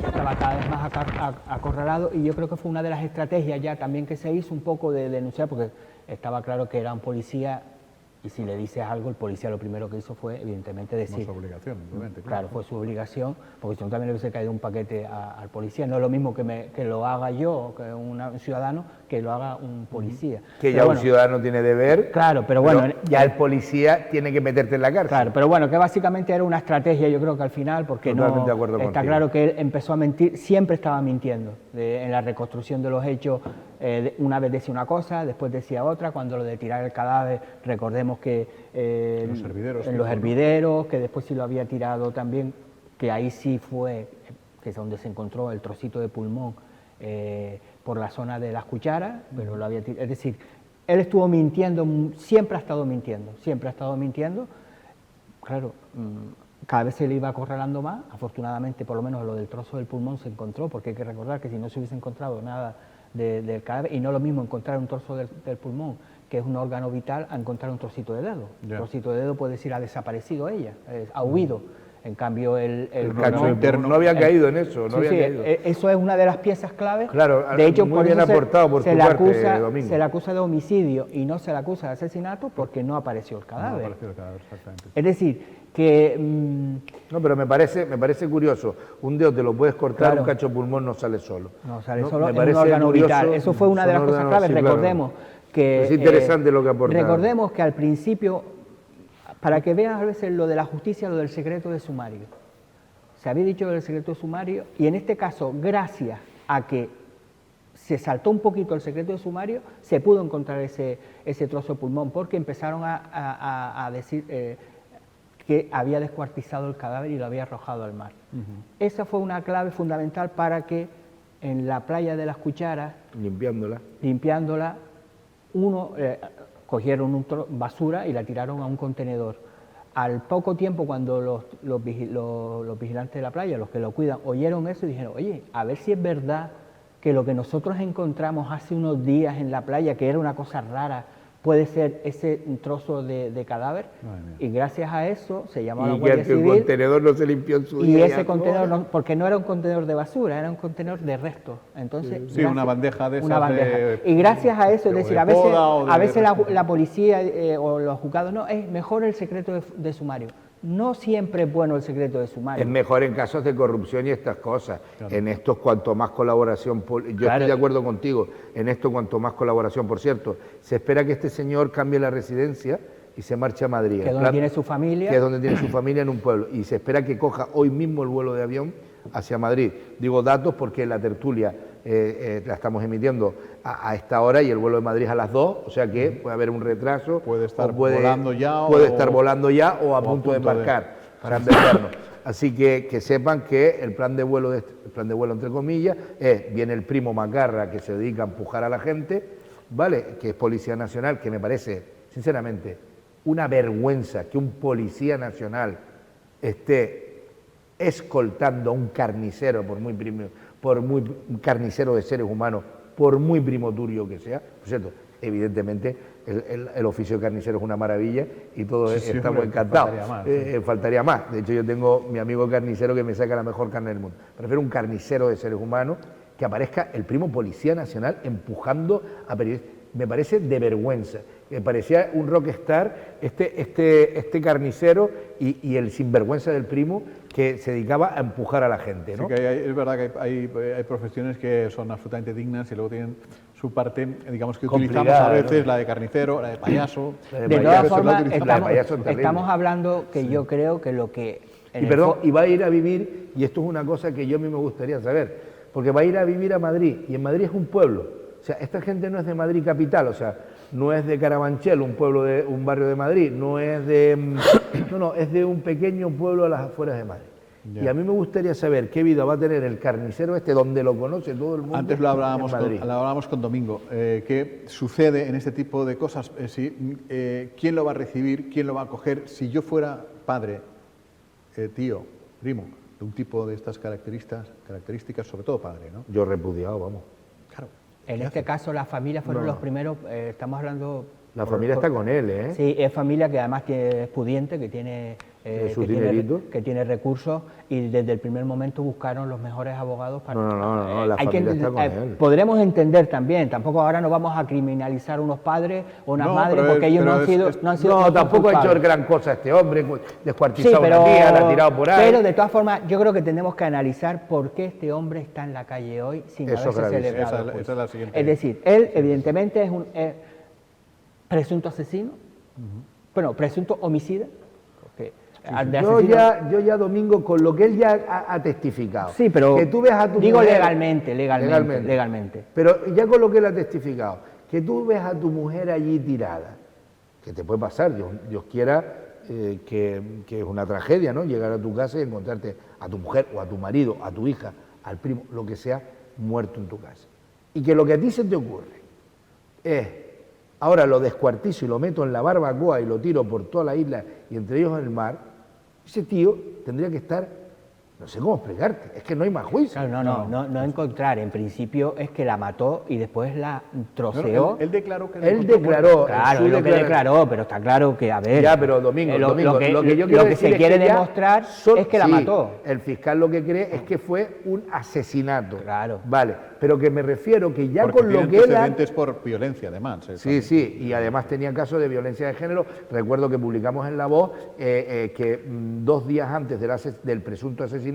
estaba cada vez más acorralado, y yo creo que fue una de las estrategias ya también que se hizo un poco de denunciar, porque estaba claro que era un policía. Y si le dices algo, el policía lo primero que hizo fue, evidentemente, decir... Fue su obligación, obviamente. Claro, fue su obligación, porque si no también le hubiese caído un paquete al policía. No es lo mismo que lo haga yo, que un ciudadano, que lo haga un policía. Que pero ya bueno, un ciudadano tiene deber, claro, pero bueno, ya el policía tiene que meterte en la cárcel. Claro, pero bueno, que básicamente era una estrategia, yo creo que al final, porque totalmente de acuerdo está contigo. Claro que él empezó a mentir, siempre estaba mintiendo en la reconstrucción de los hechos. Una vez decía una cosa, después decía otra. Cuando lo de tirar el cadáver, recordemos que en los hervideros, que después sí lo había tirado también, que ahí sí fue, que es donde se encontró el trocito de pulmón por la zona de las cucharas, pero lo había tirado. Es decir, él estuvo mintiendo, siempre ha estado mintiendo. Claro, cada vez se le iba acorralando más. Afortunadamente, por lo menos lo del trozo del pulmón se encontró, porque hay que recordar que si no se hubiese encontrado nada del cadáver, y no es lo mismo encontrar un trozo del pulmón, que es un órgano vital, a encontrar un trocito de dedo. Un trocito de dedo puede decir ha desaparecido ella, ha huido. En cambio, el cacho interno no había caído en eso. Eso es una de las piezas claves. Claro, de hecho, muy bien aportado por tu parte, Domingo. Se le acusa de homicidio y no se le acusa de asesinato porque no apareció el cadáver. No apareció el cadáver, exactamente. Es decir, que... No, pero me parece curioso. Un dedo te lo puedes cortar, claro, un cacho pulmón no sale solo. No sale solo, es un órgano vital. Eso fue una de las cosas claves. Sí, recordemos que... Es interesante lo que aporta. Recordemos que al principio, para que vean a veces lo de la justicia, lo del secreto de sumario. Se había dicho del secreto de sumario, y en este caso, gracias a que se saltó un poquito el secreto de sumario, se pudo encontrar ese trozo de pulmón, porque empezaron a decir que había descuartizado el cadáver y lo había arrojado al mar. Esa fue una clave fundamental para que en la playa de las Cucharas, limpiándola, cogieron basura y la tiraron a un contenedor. Al poco tiempo, cuando los vigilantes de la playa, los que lo cuidan, oyeron eso y dijeron, oye, a ver si es verdad que lo que nosotros encontramos hace unos días en la playa, que era una cosa rara, puede ser ese trozo de cadáver. Y gracias a eso se llamó a la Guardia Civil. Y el contenedor no se limpió en su día. Y ese contenedor, no, porque no era un contenedor de basura, era un contenedor de restos. Entonces, sí, una bandeja de esas. Una bandeja. Y gracias a eso, es decir, a veces la policía o los juzgados, no, es mejor el secreto de sumario. No siempre es bueno el secreto de sumario. Es mejor en casos de corrupción y estas cosas. Claro. En estos, cuanto más colaboración... Yo estoy de acuerdo contigo. En esto, cuanto más colaboración, por cierto, se espera que este señor cambie la residencia y se marche a Madrid. Que es donde tiene su familia. Que es donde tiene su familia, en un pueblo. Y se espera que coja hoy mismo el vuelo de avión hacia Madrid. Digo datos porque la tertulia la estamos emitiendo a esta hora y el vuelo de Madrid a las 2, o sea que puede haber un retraso. Puede estar volando ya. Puede estar volando ya o a punto de embarcar para enviarnos. Así que sepan que el plan de vuelo entre comillas, viene el primo Macarra, que se dedica a empujar a la gente, ¿vale? Que es Policía Nacional, que me parece, sinceramente, una vergüenza que un Policía Nacional esté escoltando a un carnicero, por muy carnicero de seres humanos, por muy primo tuyo que sea. Por cierto, evidentemente el oficio de carnicero es una maravilla y todos estamos encantados. Faltaría más. De hecho, yo tengo mi amigo carnicero que me saca la mejor carne del mundo. Prefiero un carnicero de seres humanos que aparezca el primo Policía Nacional empujando a periodistas. Me parece de vergüenza. Me parecía un rockstar este carnicero y el sinvergüenza del primo que se dedicaba a empujar a la gente, ¿no? Sí, que es verdad que hay profesiones que son absolutamente dignas y luego tienen su parte, digamos, que utilizamos a veces, ¿no? La de carnicero, la de payaso. De todas formas, estamos hablando que yo creo que lo que... Y va a ir a vivir, y esto es una cosa que yo a mí me gustaría saber, porque va a ir a vivir a Madrid, y en Madrid es un pueblo. O sea, esta gente no es de Madrid capital, o sea, no es de Carabanchel, un barrio de Madrid, no es de... No, es de un pequeño pueblo a las afueras de Madrid. Yeah. Y a mí me gustaría saber qué vida va a tener el carnicero donde lo conoce todo el mundo. Antes lo hablábamos con Domingo. ¿Qué sucede en este tipo de cosas? ¿Quién lo va a recibir? ¿Quién lo va a acoger? Si yo fuera padre, tío, primo, de un tipo de estas características, sobre todo padre, ¿no? Yo repudiado, vamos. Claro. En este caso, las familias fueron los primeros, estamos hablando... La familia está con él, ¿eh? Sí, es familia que además es pudiente, que tiene recursos, y desde el primer momento buscaron los mejores abogados para... No, la familia está con él. Podremos entender también, tampoco ahora no vamos a criminalizar unos padres o unas madres, porque ellos no han sido... No, tampoco ha hecho gran cosa este hombre, descuartizado una tía, la ha tirado por ahí. Pero de todas formas, yo creo que tenemos que analizar por qué este hombre está en la calle hoy sin haberse celebrado. Esa es la siguiente. Es decir, él evidentemente es un presunto asesino, bueno, presunto homicida. Yo ya, Domingo, con lo que él ya ha testificado. Sí, pero que tú ves a tu digo mujer, legalmente. Pero ya con lo que él ha testificado, que tú ves a tu mujer allí tirada, que te puede pasar, Dios quiera que es una tragedia, ¿no? Llegar a tu casa y encontrarte a tu mujer o a tu marido, a tu hija, al primo, lo que sea, muerto en tu casa. Y que lo que a ti se te ocurre es, ahora lo descuartizo y lo meto en la barbacoa y lo tiro por toda la isla y entre ellos en el mar. Ese tío tendría que estar No sé cómo explicarte, es que no hay más juicio. Claro, no encontrar, en principio es que la mató y después la troceó. Él declaró que... Él declaró... Claro, es lo que declaró, pero está claro que, a ver... Ya, pero Domingo, lo que yo quiero se decir quiere es que demostrar es que la mató. El fiscal lo que cree es que fue un asesinato. Claro. Vale, pero que me refiero que ya Porque con lo que él... antecedentes por violencia, además. Sí, y además tenía casos de violencia de género. Recuerdo que publicamos en La Voz que 2 días antes del presunto asesinato,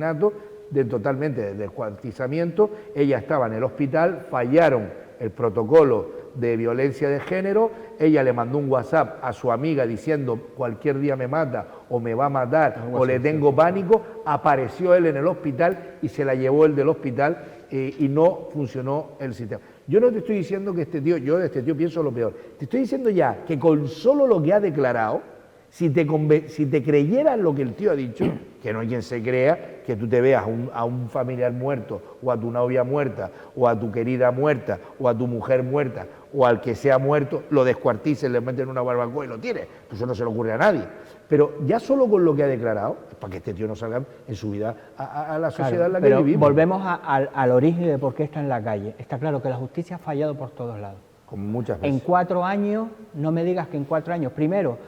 totalmente del descuartizamiento, ella estaba en el hospital, fallaron el protocolo de violencia de género, ella le mandó un WhatsApp a su amiga diciendo cualquier día me mata o me va a matar o le tengo pánico, apareció él en el hospital y se la llevó el del hospital y no funcionó el sistema. Yo no te estoy diciendo que yo de este tío pienso lo peor, te estoy diciendo ya que con solo lo que ha declarado, si te creyeras lo que el tío ha dicho, que no hay quien se crea, que tú te veas a un familiar muerto, o a tu novia muerta, o a tu querida muerta, o a tu mujer muerta, o al que sea muerto, lo descuartices, le meten una barbacoa y lo tires. Eso no se le ocurre a nadie. Pero ya solo con lo que ha declarado, para que este tío no salga en su vida a la sociedad en la que vivimos. Volvemos al origen de por qué está en la calle. Está claro que la justicia ha fallado por todos lados. Como muchas veces. En 4 años, no me digas que en 4 años, primero,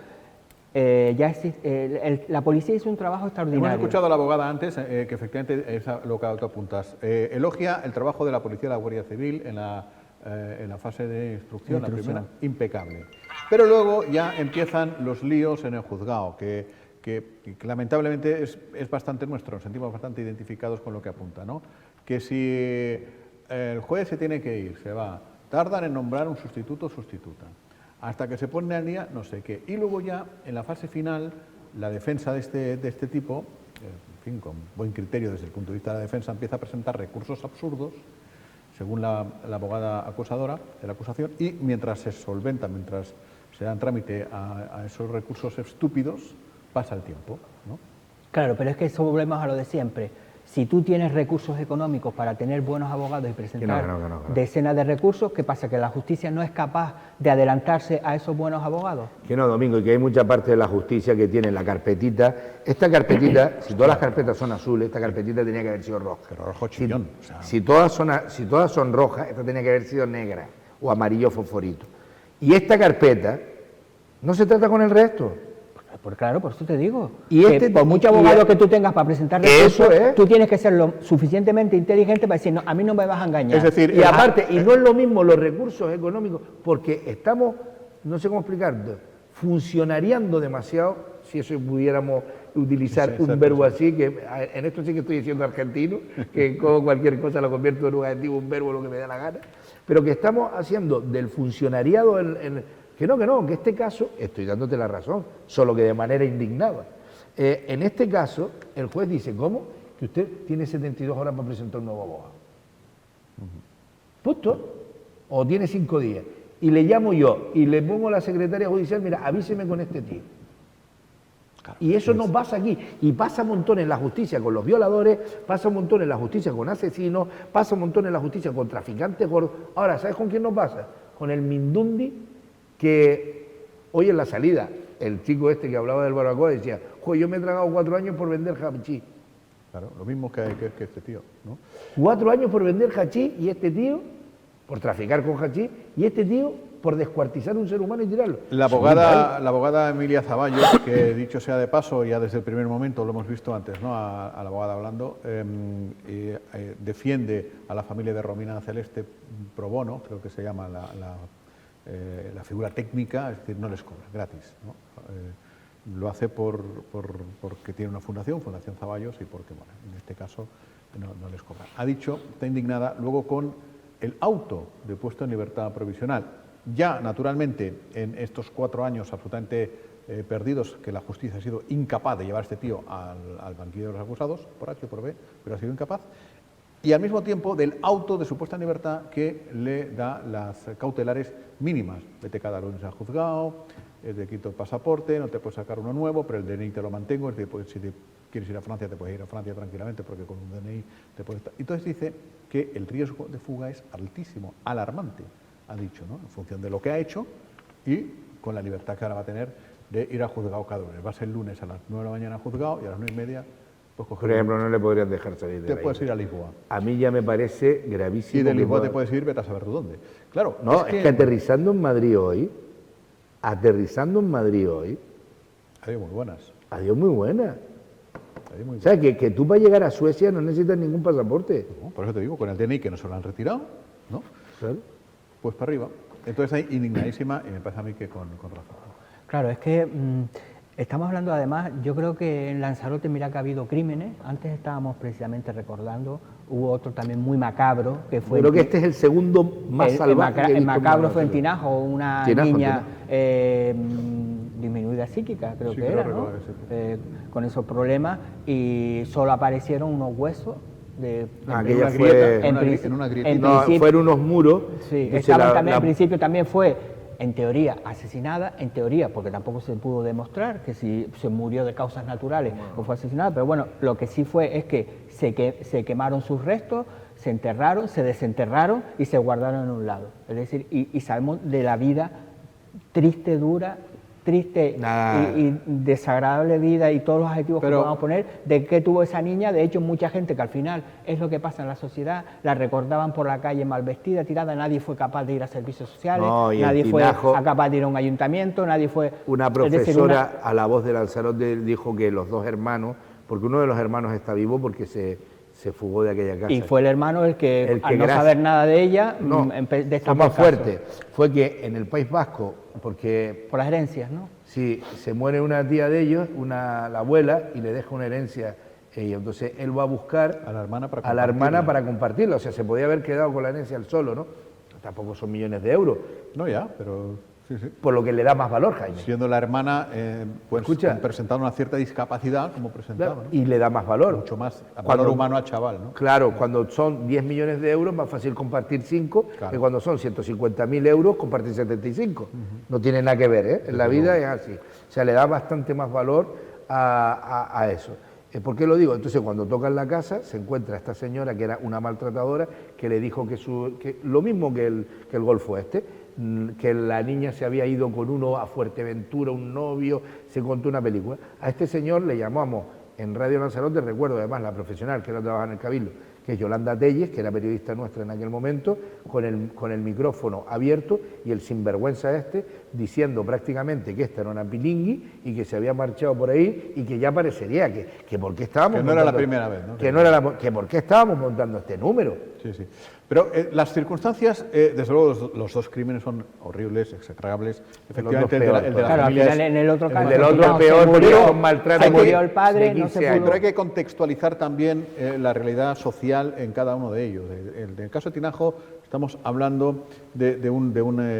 la policía hizo un trabajo extraordinario. Hemos escuchado a la abogada antes, que efectivamente es lo que tú apuntas. Elogia el trabajo de la policía y la Guardia Civil en la fase de instrucción, la primera, impecable. Pero luego ya empiezan los líos en el juzgado, que lamentablemente es bastante nuestro, nos sentimos bastante identificados con lo que apunta, ¿no? Que si el juez se tiene que ir, se va, tardan en nombrar un sustituto o sustituta, hasta que se pone al día no sé qué. Y luego ya, en la fase final, la defensa de este tipo, en fin, con buen criterio desde el punto de vista de la defensa, empieza a presentar recursos absurdos, según la abogada acusadora de la acusación, y mientras se solventa, mientras se dan trámite a esos recursos estúpidos, pasa el tiempo, ¿no? Claro, pero es que eso volvemos a lo de siempre. Si tú tienes recursos económicos para tener buenos abogados y presentar decenas de recursos, ¿qué pasa? ¿Que la justicia no es capaz de adelantarse a esos buenos abogados? Que no, Domingo, y que hay mucha parte de la justicia que tiene la carpetita. Esta carpetita, si todas las carpetas son azules, esta carpetita tenía que haber sido roja. Pero rojo chillón. Si todas son rojas, esta tenía que haber sido negra o amarillo fosforito. Y esta carpeta no se trata con el resto. Pues claro, por eso te digo. Y por mucho abogado que tú tengas para presentar recursos, eso tú tienes que ser lo suficientemente inteligente para decir, no, a mí no me vas a engañar. Es decir, y aparte, y no es lo mismo los recursos económicos, porque estamos, no sé cómo explicar, funcionariando demasiado, si eso pudiéramos utilizar un verbo así, que en esto sí que estoy diciendo argentino, que como cualquier cosa lo convierto en un adjetivo, un verbo, lo que me da la gana, pero que estamos haciendo del funcionariado que en este caso, estoy dándote la razón, solo que de manera indignada. En este caso, el juez dice, ¿cómo? Que usted tiene 72 horas para presentar un nuevo abogado. Punto. O tiene 5 días. Y le llamo yo y le pongo a la secretaria judicial, mira, avíseme con este tío. Claro, y eso no pasa aquí. Y pasa un montón en la justicia con los violadores, pasa un montón en la justicia con asesinos, pasa un montón en la justicia con traficantes gordos. Ahora, ¿sabes con quién nos pasa? Con el Mindundi, que hoy en la salida, el chico este que hablaba del barbacoa decía, yo me he tragado 4 años por vender hachís. Claro, lo mismo que este tío, ¿no? 4 años por vender hachís y este tío, por traficar con hachís, y este tío por descuartizar un ser humano y tirarlo. La abogada Emilia Zaballos, que dicho sea de paso, ya desde el primer momento, lo hemos visto antes, ¿no? A la abogada hablando, defiende a la familia de Romina Celeste pro bono, creo que se llama la figura técnica, es decir, no les cobra, gratis, ¿no? Lo hace porque tiene una fundación Zaballos, y porque, bueno, en este caso no les cobra. Ha dicho, está indignada luego con el auto de puesto en libertad provisional. Ya, naturalmente, en estos 4 años absolutamente perdidos, que la justicia ha sido incapaz de llevar a este tío al banquillo de los acusados, por H o por B, pero ha sido incapaz. Y al mismo tiempo del auto de su puesta en libertad que le da las cautelares mínimas. Vete cada lunes al juzgado, te quito el pasaporte, no te puedes sacar uno nuevo, pero el DNI te lo mantengo, es decir, si te quieres ir a Francia, te puedes ir a Francia tranquilamente, porque con un DNI te puedes estar. Entonces dice que el riesgo de fuga es altísimo, alarmante, ha dicho, ¿no? En función de lo que ha hecho y con la libertad que ahora va a tener de ir al juzgado cada lunes. Va a ser el lunes a las 9 de la mañana al juzgado y a las 9:30 Pues por ejemplo, no le podrían dejar salir de te la puedes isla. ir a Lisboa. A mí ya me parece gravísimo. Y de Lisboa te puedes ir, vete a saber tú dónde. Claro. No, es que aterrizando en Madrid hoy, Adiós, muy buenas. adiós muy buena. Adiós, muy O sea, que tú para llegar a Suecia no necesitas ningún pasaporte. No, por eso te digo, con el DNI que no se lo han retirado, ¿no? Claro. Pues para arriba. Entonces hay indignadísima y me parece a mí que con razón. Claro, es que estamos hablando además, yo creo que en Lanzarote, mira que ha habido crímenes, antes estábamos precisamente recordando, hubo otro también muy macabro, que fue... Creo que este es el segundo más salvaje que he el visto macabro en fue en Lanzarote. Tinajo, una Tinajo, niña disminuida psíquica, creo Sí, que creo era, ¿no? recordar, Con esos problemas, y solo aparecieron unos huesos de... Aquella una fue grieta, en en una grieta. No, principio- fueron unos muros. Sí, Dice estaban también, al principio también fue, en teoría, asesinada, en teoría, porque tampoco se pudo demostrar que si se murió de causas naturales o fue asesinada, pero bueno, lo que sí fue es que se quemaron sus restos, se enterraron, se desenterraron y se guardaron en un lado. Es decir, y sabemos de la vida triste, dura, triste y desagradable vida y todos los adjetivos que podamos poner de qué tuvo esa niña. De hecho, mucha gente que al final es lo que pasa en la sociedad, la recordaban por la calle mal vestida, tirada, nadie fue capaz de ir a servicios sociales, No, y en nadie fue Tinajo, capaz de ir a un ayuntamiento, nadie fue... Una es decir, profesora a La Voz de Lanzarote dijo que los dos hermanos, porque uno de los hermanos está vivo porque se fugó de aquella casa. y fue el hermano el que al no gracias- saber nada de ella, No, fue destapó más el caso. fuerte. Fue que en el País Vasco, porque Por las herencias, ¿no? si se muere una tía de ellos, la abuela, y le deja una herencia, y entonces él va a buscar A la hermana para compartirla. O sea, se podía haber quedado con la herencia él solo, ¿no? Tampoco son millones de euros, No, ya, pero sí, sí. por lo que le da más valor, Jaime. Siendo la hermana, pues Escucha. presentando una cierta discapacidad, como presentaba, Claro, ¿no? y le da más valor. Mucho más Cuando- valor humano al chaval, ¿no? Claro, cuando son 10 millones de euros, más fácil compartir 5, Claro. que cuando son 150.000 euros, compartir 75. No tiene nada que ver, ¿eh? En la vida es así. O sea, le da bastante más valor a eso. ¿Por qué lo digo? Entonces, cuando tocan la casa, se encuentra esta señora, que era una maltratadora, que le dijo que lo mismo que el golfo este, que la niña se había ido con uno a Fuerteventura, un novio, se contó una película. A este señor le llamamos en Radio Lanzarote, recuerdo además la profesional que ahora trabaja en el Cabildo, que es Yolanda Telles, que era periodista nuestra en aquel momento, con el micrófono abierto y el sinvergüenza este, diciendo prácticamente que esta era una pilingui y que se había marchado por ahí y que ya parecería que por qué estábamos Que no era la montando- primera vez, ¿no? que por qué estábamos montando este número. Sí, sí. Pero las circunstancias, desde luego, los dos crímenes son horribles, execrables. Efectivamente, el de la peor, Claro, al familia final es- en el otro el caso... del otro no, es peor, se porque murió, son maltratos se de- murió el padre, de no 15 se años. pudo... Pero hay que contextualizar también la realidad social en cada uno de ellos. En el caso de Tinajo estamos hablando de un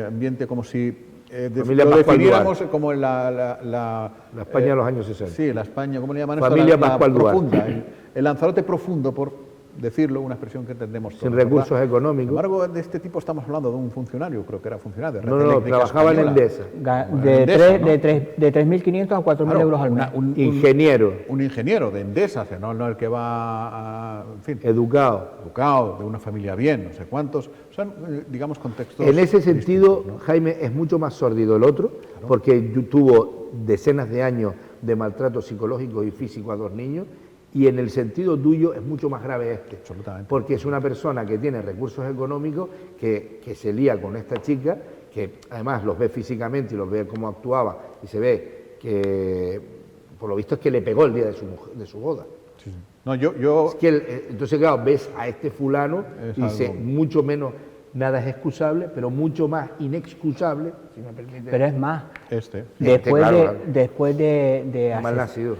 ambiente como si Familia lo Pascual definiéramos Duarte. como La España de los años 60. Sí, la España, ¿cómo le llaman Familia esto? La Pascual Duarte. profunda, el Lanzarote profundo, por decirlo, una expresión que entendemos todos. Sin recursos ¿verdad? económicos. Sin embargo, de este tipo estamos hablando de un funcionario, creo que era funcionario. de Red No, no, Eléctrica trabajaba en Española. Endesa. Endesa, ¿no? De 3.500 a 4.000 Claro, euros al mes. Ingeniero, Un ingeniero de Endesa, o sea, no el que va a, en fin, educado. educado, de una familia bien, no sé cuántos, son, digamos, contextos. En ese sentido, distintos, ¿no? Jaime, es mucho más sórdido el otro, porque tuvo decenas de años de maltrato psicológico y físico a dos niños, y en el sentido tuyo es mucho más grave este. Absolutamente. Porque es una persona que tiene recursos económicos, que se lía con esta chica, que además los ve físicamente y los ve cómo actuaba, y se ve que, por lo visto, es que le pegó el día de su boda. Sí, sí. No, yo Es que entonces, claro, ves a este fulano Es y dice, algo- mucho menos, nada es excusable, pero mucho más inexcusable, si me permite. Pero es más, Después claro. después de Mal ases- nacido.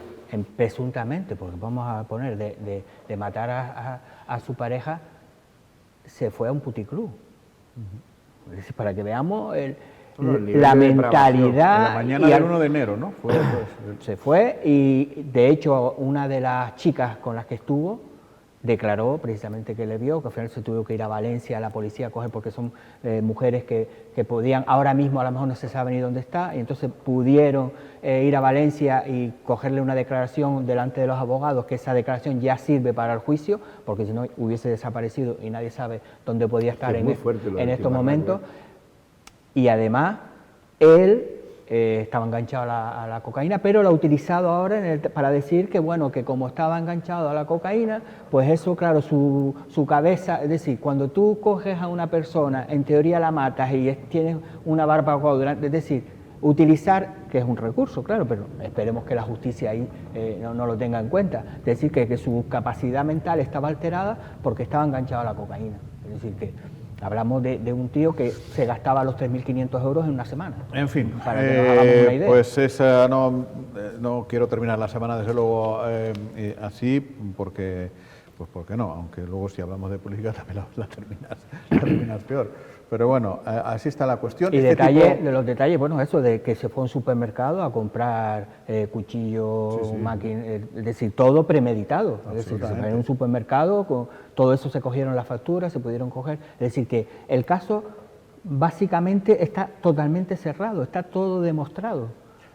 presuntamente, porque vamos a poner, de matar a su pareja, se fue a un puticlub. Es decir, para que veamos Bueno, el nivel la de mentalidad. en la mañana y del al- 1 de enero, ¿no? Fue, pues, se fue y, de hecho, una de las chicas con las que estuvo declaró precisamente que le vio, que al final se tuvo que ir a Valencia a la policía a coger, porque son mujeres que podían, ahora mismo a lo mejor no se sabe ni dónde está, y entonces pudieron ir a Valencia y cogerle una declaración delante de los abogados, que esa declaración ya sirve para el juicio, porque si no hubiese desaparecido y nadie sabe dónde podía estar Es muy fuerte lo en del estos Timar, momentos. Y además, él estaba enganchado a la cocaína, pero lo ha utilizado ahora para decir que, bueno, que como estaba enganchado a la cocaína, pues eso, claro, su cabeza, es decir, cuando tú coges a una persona, en teoría la matas y tienes una barbacoa durante, es decir, utilizar, que es un recurso, claro, pero esperemos que la justicia ahí no lo tenga en cuenta, es decir, que su capacidad mental estaba alterada porque estaba enganchado a la cocaína, es decir, que hablamos de un tío que se gastaba los 3.500 euros en una semana. En fin, para que nos hagamos una idea. Pues esa no quiero terminar la semana, desde luego, así, porque no, aunque luego si hablamos de política también la terminas peor. Pero bueno, así está la cuestión. Y de los detalles, bueno, eso de que se fue a un supermercado a comprar cuchillos, máquinas, es decir, todo premeditado. Es decir, se fue en un supermercado, con todo eso se cogieron las facturas, se pudieron coger. Es decir, que el caso básicamente está totalmente cerrado, está todo demostrado.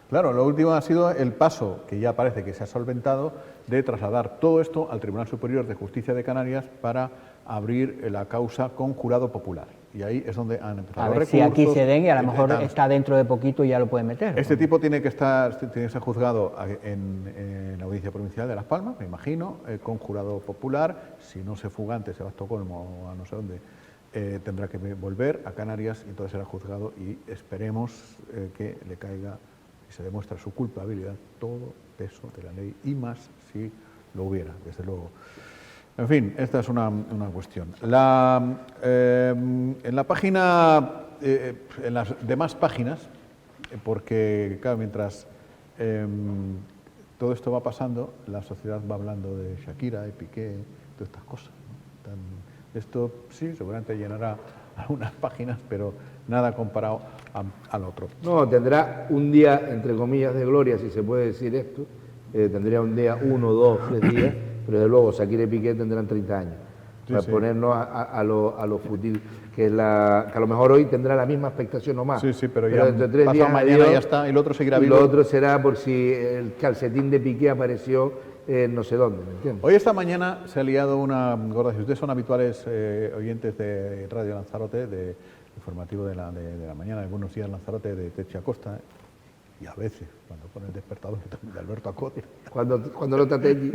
Claro, lo último ha sido el paso, que ya parece que se ha solventado, de trasladar todo esto al Tribunal Superior de Justicia de Canarias para abrir la causa con jurado popular. Y ahí es donde han empezado los recursos. A ver si aquí se den y a lo mejor está dentro de poquito y ya lo pueden meter. Este tipo tiene que ser juzgado en la Audiencia Provincial de Las Palmas, me imagino, con jurado popular. Si no se fuga antes, se va a Estocolmo o a no sé dónde, tendrá que volver a Canarias y entonces será juzgado y esperemos que le caiga, y se demuestra su culpabilidad, todo peso de la ley y más si lo hubiera, desde luego. En fin, esta es una cuestión. En la página, en las demás páginas, porque claro, mientras todo esto va pasando, la sociedad va hablando de Shakira, de Piqué, de todas estas cosas, ¿no? Esto sí, seguramente llenará algunas páginas, pero nada comparado al otro. No, tendrá un día, entre comillas, de gloria, si se puede decir esto. Tendría un día, 1, 2, 3 días. Pero desde luego Shakira y Piqué tendrán 30 años. Para ponernos a lo fútil, que a lo mejor hoy tendrá la misma expectación o más. Sí, pero ya dentro de 3 días mañana ya está, y el otro seguirá vivo. Y lo otro será por si el calcetín de Piqué apareció no sé dónde, ¿me entiendes? Hoy esta mañana se ha liado una gorda. Si ustedes son habituales oyentes de Radio Lanzarote, de informativo de la mañana, de Buenos Días Lanzarote, de Techi Acosta, y a veces, cuando pone el despertador de Alberto Acosta. Cuando lo Techi.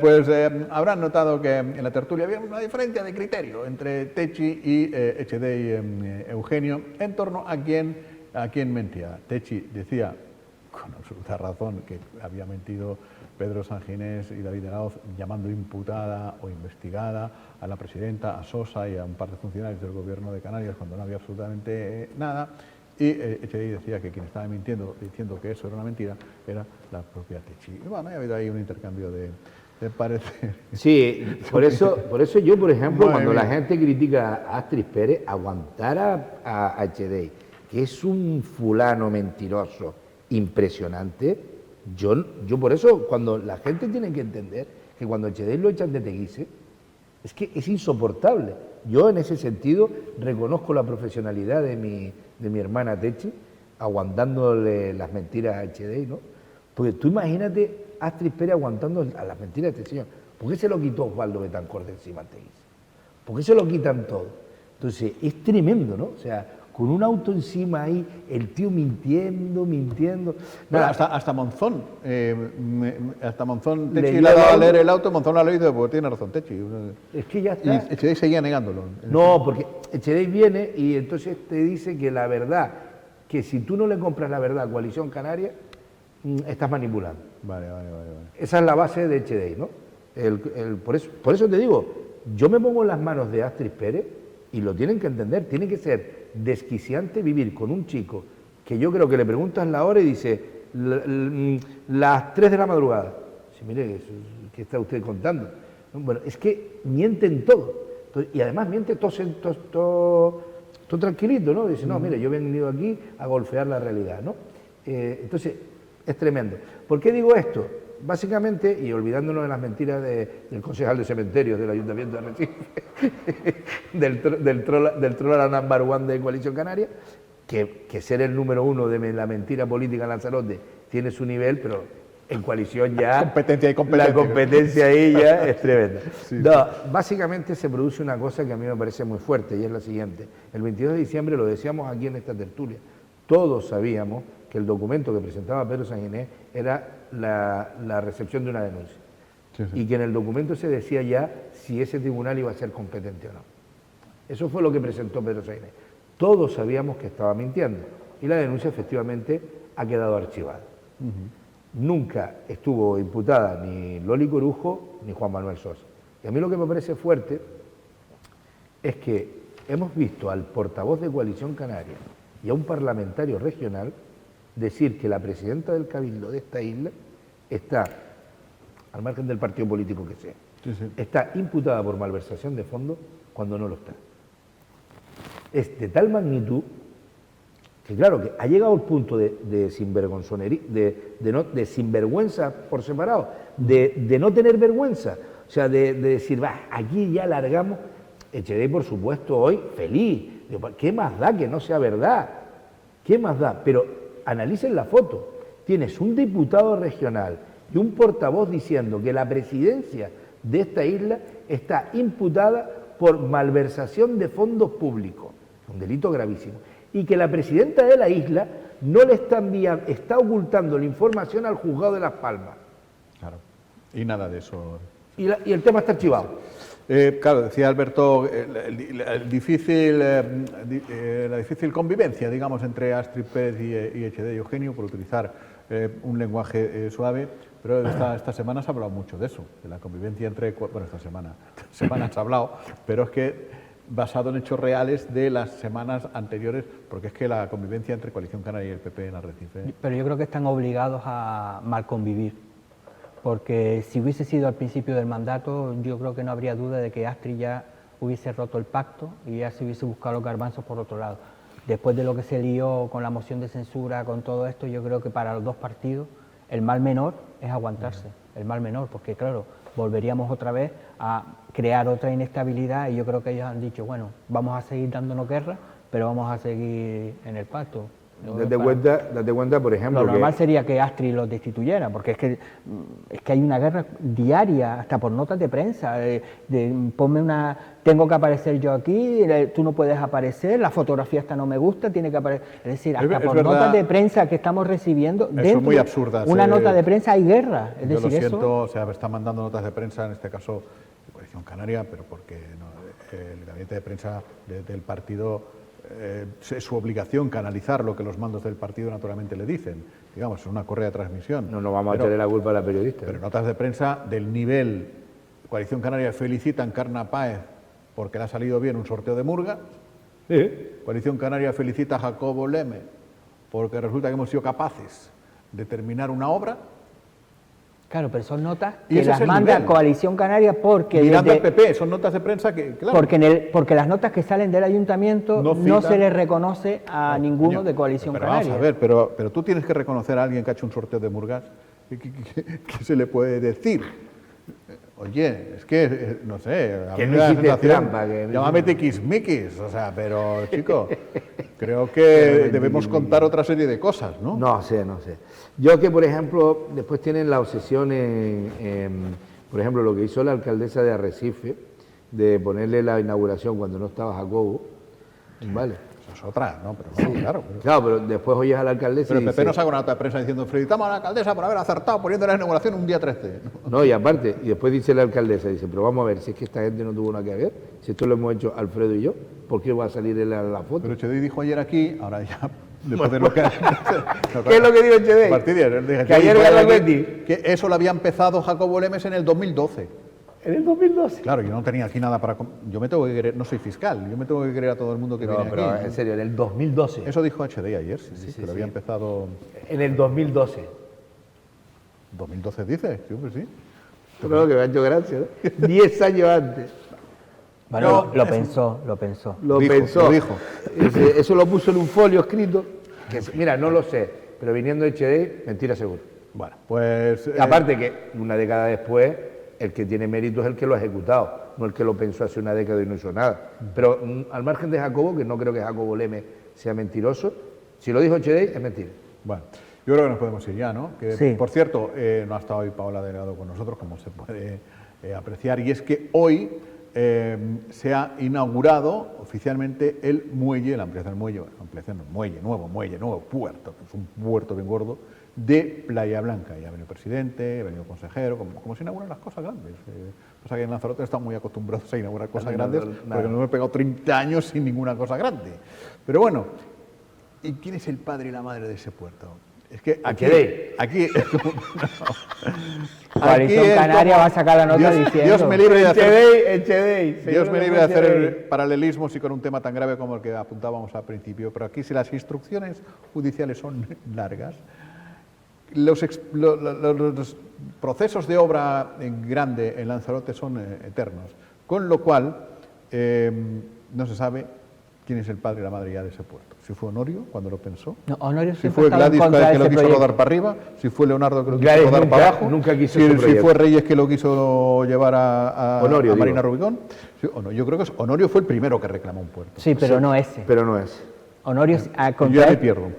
Pues habrán notado que en la tertulia había una diferencia de criterio entre Techi y Echedei Eugenio en torno a quién mentía. Techi decía, con absoluta razón, que había mentido Pedro Sanginés y David Araoz llamando imputada o investigada a la presidenta, a Sosa y a un par de funcionarios del Gobierno de Canarias cuando no había absolutamente nada. Y Echedei decía que quien estaba mintiendo, diciendo que eso era una mentira, era la propia Techi. Y bueno, ha habido ahí un intercambio de parecer. Sí, por eso yo, por ejemplo, cuando la gente critica a Astrid Pérez, aguantar a Echedei, que es un fulano mentiroso impresionante, yo por eso, cuando la gente tiene que entender que cuando Echedei lo echan de Teguise, es que es insoportable. Yo en ese sentido reconozco la profesionalidad de mi hermana Techi, aguantándole las mentiras a Echedei, ¿no? Porque tú imagínate a Astrid Pérez aguantando a las mentiras de este señor. ¿Por qué se lo quitó Osvaldo Betancourt de encima a Teguise? ¿Por qué se lo quitan todo? Entonces, es tremendo, ¿no? O sea, con un auto encima ahí, el tío mintiendo. Bueno, hasta Monzón, Techi le ha dado a leer el auto, Monzón lo ha leído, porque tiene razón Techi. Es que ya está. Y Echedei seguía negándolo. No, porque Echedei viene y entonces te dice que la verdad, que si tú no le compras la verdad a Coalición Canaria, estás manipulando. Vale. Esa es la base de Echedei, ¿no? Por eso te digo, yo me pongo en las manos de Astrid Pérez y lo tienen que entender, tiene que ser desquiciante vivir con un chico que yo creo que le preguntas la hora y dice las 3 de la madrugada. Dice, mire, ¿qué está usted contando? Bueno, es que mienten todo. Y además miente todo tranquilito, ¿no? Dice, no, mire, yo he venido aquí a golfear la realidad, ¿no? Entonces, es tremendo. ¿Por qué digo esto? Básicamente, y olvidándonos de las mentiras del concejal de cementerios del Ayuntamiento de Arrecife, del troll a la number one de Coalición Canaria, que ser el número 1 de la mentira política en Lanzarote tiene su nivel, pero en coalición ya la competencia ahí ya es tremenda. Sí. Básicamente se produce una cosa que a mí me parece muy fuerte y es la siguiente. El 22 de diciembre, lo decíamos aquí en esta tertulia, todos sabíamos que el documento que presentaba Pedro Sanginés era la recepción de una denuncia. Sí, sí. Y que en el documento se decía ya si ese tribunal iba a ser competente o no. Eso fue lo que presentó Pedro Sanginés. Todos sabíamos que estaba mintiendo y la denuncia efectivamente ha quedado archivada. Nunca estuvo imputada ni Loli Corujo ni Juan Manuel Sosa. Y a mí lo que me parece fuerte es que hemos visto al portavoz de Coalición Canaria y a un parlamentario regional decir que la presidenta del Cabildo de esta isla está, al margen del partido político que sea, está imputada por malversación de fondos cuando no lo está. Es de tal magnitud que claro, que ha llegado el punto de sinvergonzonería, de sinvergüenza por separado, de no tener vergüenza, o sea, de decir, va, aquí ya largamos. Echedey, por supuesto, hoy feliz. ¿Qué más da que no sea verdad? ¿Qué más da? Pero analicen la foto. Tienes un diputado regional y un portavoz diciendo que la presidencia de esta isla está imputada por malversación de fondos públicos, un delito gravísimo, y que la presidenta de la isla no le está enviando, está ocultando la información al juzgado de Las Palmas. Claro, y nada de eso. Y el tema está archivado. Claro, decía Alberto, la difícil convivencia, digamos, entre Astrid Pérez y Echedey Eugenio, por utilizar un lenguaje suave, pero esta semana se ha hablado mucho de eso, de la convivencia entre... Bueno, esta semana se ha hablado, pero es que basado en hechos reales de las semanas anteriores, porque es que la convivencia entre Coalición Canaria y el PP en Arrecife... Pero yo creo que están obligados a mal convivir. Porque si hubiese sido al principio del mandato, yo creo que no habría duda de que Astrid ya hubiese roto el pacto y ya se hubiese buscado los garbanzos por otro lado. Después de lo que se lió con la moción de censura, con todo esto, yo creo que para los dos partidos el mal menor es aguantarse, el mal menor, porque claro, volveríamos otra vez a crear otra inestabilidad y yo creo que ellos han dicho, bueno, vamos a seguir dándonos guerra, pero vamos a seguir en el pacto. Date cuenta, por ejemplo... Lo normal sería que Astrid los destituyera, porque es que hay una guerra diaria, hasta por notas de prensa, ponme una... Tengo que aparecer yo aquí, tú no puedes aparecer, la fotografía esta no me gusta, tiene que aparecer... Es decir, hasta por verdad, notas de prensa que estamos recibiendo... Son muy absurdas. Una nota de prensa hay guerra. Es yo decir, lo siento, eso... o sea, me están mandando notas de prensa, en este caso de Coalición Canaria, pero porque el gabinete de prensa del partido... es su obligación canalizar lo que los mandos del partido naturalmente le dicen. Digamos, es una correa de transmisión. No nos vamos a echarle la culpa a la periodista. Pero notas de prensa del nivel... Coalición Canaria felicita a Encarna Páez porque le ha salido bien un sorteo de Murga. Coalición Canaria felicita a Jacobo Leme porque resulta que hemos sido capaces de terminar una obra. Claro, pero son notas que las manda Coalición Canaria porque... Mirando al PP, son notas de prensa que... Claro, porque las notas que salen del ayuntamiento no se les reconoce a ninguno de Coalición Canaria. Vamos a ver, pero tú tienes que reconocer a alguien que ha hecho un sorteo de Murgas. ¿Qué se le puede decir? Oye, es que, no sé... Que no hiciste trampa. Llámame tiquismiquis, o sea, pero, chico, creo que debemos contar otra serie de cosas, ¿no? No sé. Yo que, por ejemplo, después tienen la obsesión por ejemplo, lo que hizo la alcaldesa de Arrecife, de ponerle la inauguración cuando no estaba Jacobo, ¿vale? Eso es otra, ¿no? Pero bueno, claro. Claro, pero después oyes a la alcaldesa pero el PP no saca una nota de prensa diciendo felicitamos a la alcaldesa por haber acertado poniendo la inauguración un día 13. No, y aparte, y después dice la alcaldesa, dice, pero vamos a ver, si es que esta gente no tuvo nada que ver, si esto lo hemos hecho Alfredo y yo, ¿por qué va a salir en la foto? Pero Echedey dijo ayer aquí, ahora ya... Después de lo que... ¿Qué es lo que dijo Echedey? Que ayer ganó el Betis. Que eso lo había empezado Jacobo Lemes en el 2012. ¿En el 2012? Claro, yo no tenía aquí nada para... Yo me tengo que creer, no soy fiscal, yo me tengo que creer a todo el mundo que viene pero aquí. En serio, en el 2012. Eso dijo Echedey ayer, sí, que lo había empezado... En el 2012. ¿2012 dice? Sí, pues sí. Creo que me ha hecho gracia, ¿no? 10 años antes. Bueno, lo pensó. Lo dijo. Eso lo puso en un folio escrito. Que, mira, no lo sé, pero viniendo de Echedey, mentira seguro. Bueno, pues... Aparte que una década después, el que tiene mérito es el que lo ha ejecutado, no el que lo pensó hace una década y no hizo nada. Pero al margen de Jacobo, que no creo que Jacobo Leme sea mentiroso, si lo dijo Echedey, es mentira. Bueno, yo creo que nos podemos ir ya, ¿no? Que, sí. Por cierto, no ha estado hoy Paola Delgado con nosotros, como se puede apreciar, y es que hoy se ha inaugurado oficialmente el muelle, la ampliación del muelle, nuevo puerto, que es un puerto bien gordo, de Playa Blanca. Ya ha venido el presidente, ha venido el consejero, como se inauguran las cosas grandes. O sea que en Lanzarote están muy acostumbrados a inaugurar cosas grandes, porque no me he pegado 30 años sin ninguna cosa grande. Pero bueno, ¿y quién es el padre y la madre de ese puerto? Es que aquí Coalición Canaria va a sacar la nota diciendo... Dios me libre de hacer, Dios me libre de hacer paralelismos y con un tema tan grave como el que apuntábamos al principio, pero aquí si las instrucciones judiciales son largas, los procesos de obra grande en Lanzarote son eternos, con lo cual no se sabe quién es el padre y la madre ya de ese puerto. Si fue Honorio cuando lo pensó, no, Honorio si fue Gladys que lo quiso rodar para arriba, si fue Leonardo que lo quiso rodar para abajo, si fue Reyes que lo quiso llevar a Marina Rubicón. Sí, yo creo que Honorio fue el primero que reclamó un puerto. Sí, pero no ese. Pero no ese. Honorio, yo ya me pierdo.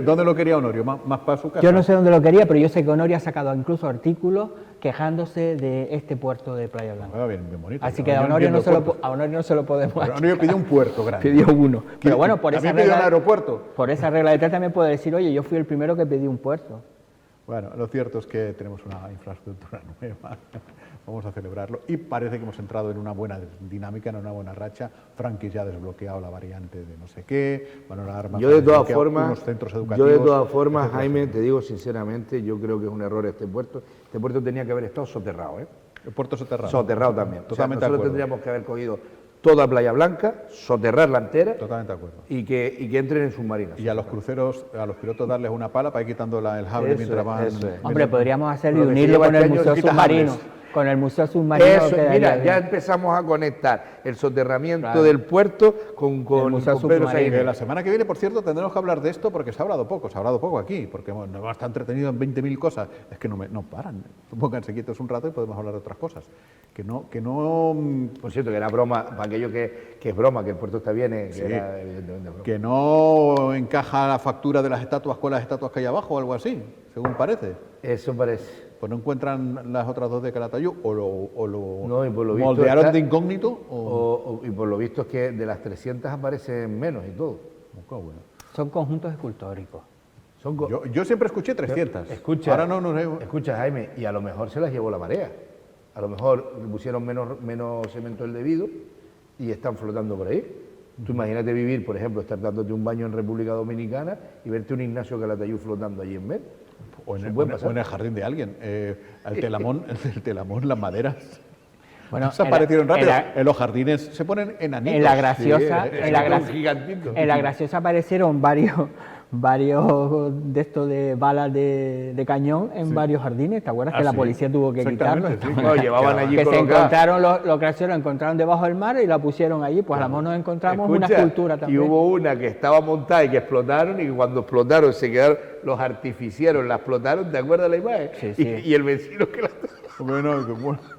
¿Dónde lo quería Honorio? ¿Más para su casa? Yo no sé dónde lo quería, pero yo sé que Honorio ha sacado incluso artículos quejándose de este puerto de Playa Blanca. Bien bonito. Así que a Honorio no se lo podemos hacer. Honorio pidió un puerto grande. Pidió uno. Pero bueno, por esa regla, un aeropuerto. Por esa regla de tres también puede decir, oye, yo fui el primero que pedí un puerto. Bueno, lo cierto es que tenemos una infraestructura nueva. Vamos a celebrarlo y parece que hemos entrado en una buena dinámica, en una buena racha. Frankie ya ha desbloqueado la variante de no sé qué, Yo de todas formas, Jaime, te digo sinceramente, yo creo que es un error este puerto. Este puerto tenía que haber estado soterrado, ¿eh? El puerto soterrado. Soterrado también. Totalmente nosotros tendríamos que haber cogido toda Playa Blanca, soterrarla entera. Totalmente de acuerdo. Y que entren en submarinos. Y a los cruceros, a los pilotos darles una pala para ir quitando el hable mientras van. Hombre, podríamos hacerlo y unirlo con el museo submarino. Con el museo submarino. Eso, mira, ya empezamos a conectar el soterramiento del puerto con el museo submarino. La semana que viene, por cierto, tendremos que hablar de esto porque se ha hablado poco aquí, porque no va a estar entretenido en 20.000 cosas. Es que no paran. Pónganse quietos un rato y podemos hablar de otras cosas. Que no... Por cierto, que era broma, para aquello que es broma, que el puerto está bien, sí, era evidentemente broma. Que no encaja la factura de las estatuas con las estatuas que hay abajo o algo así, según parece. Eso parece. Pues no encuentran las otras dos de Calatayud o lo moldearon de incógnito. Y por lo visto es que de las 300 aparecen menos y todo. Bueno. Son conjuntos escultóricos. Yo siempre escuché 300. Escucha, escucha, Jaime, y a lo mejor se las llevó la marea. A lo mejor le pusieron menos cemento del debido y están flotando por ahí. Tú imagínate vivir, por ejemplo, estar dándote un baño en República Dominicana y verte un Ignacio Calatayud flotando allí en medio. O en el jardín de alguien. El telamón, las maderas. Bueno, desaparecieron rápido. En los jardines se ponen enanitos. En la Graciosa aparecieron varios de estos de balas de cañón en varios jardines. ¿Te acuerdas que la policía tuvo que quitarlos? Llevaban allí que se encontraron los graciosos, lo encontraron debajo del mar y la pusieron allí. Pues a lo mejor nos encontramos una escultura también. Y hubo una que estaba montada y que explotaron, y cuando explotaron se quedaron los artificieros, la explotaron, ¿te acuerdas la imagen? Sí. Y el vecino que la...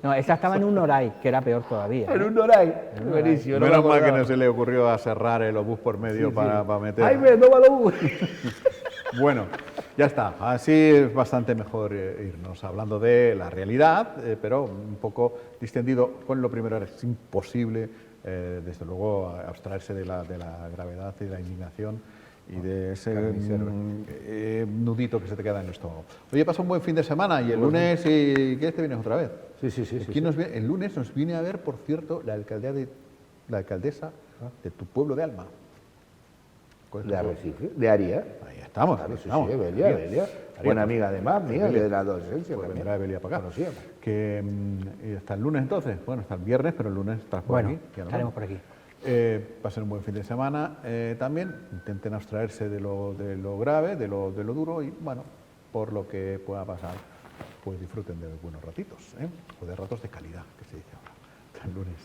No, esa estaba en un noray, que era peor todavía. En un noray. Buenísimo. Menos mal que no se le ocurrió a cerrar el obús por medio para meter. ¡Ay, me toma el obús! Bueno, ya está. Así es bastante mejor irnos hablando de la realidad, pero un poco distendido. Con lo primero es imposible, desde luego, abstraerse de la gravedad y la indignación y de ese nudito que se te queda en el estómago. Oye, pasa un buen fin de semana y el lunes, ¿quieres te vienes otra vez? Sí. El lunes nos viene a ver, por cierto, la alcaldesa de tu pueblo de Alma. De Arrecife, de Aria. Ahí estamos. Claro, sí, Belia. Buena amiga además, mía, de la adolescencia. Pues vendrá Belia para acá. Que hasta el lunes entonces, bueno, hasta el viernes, pero el lunes estás por aquí. Estaremos por aquí. Pasen un buen fin de semana también, intenten abstraerse de lo grave, de lo duro y, bueno, por lo que pueda pasar, pues disfruten de buenos ratitos, o de ratos de calidad, que se dice ahora. Hasta el lunes.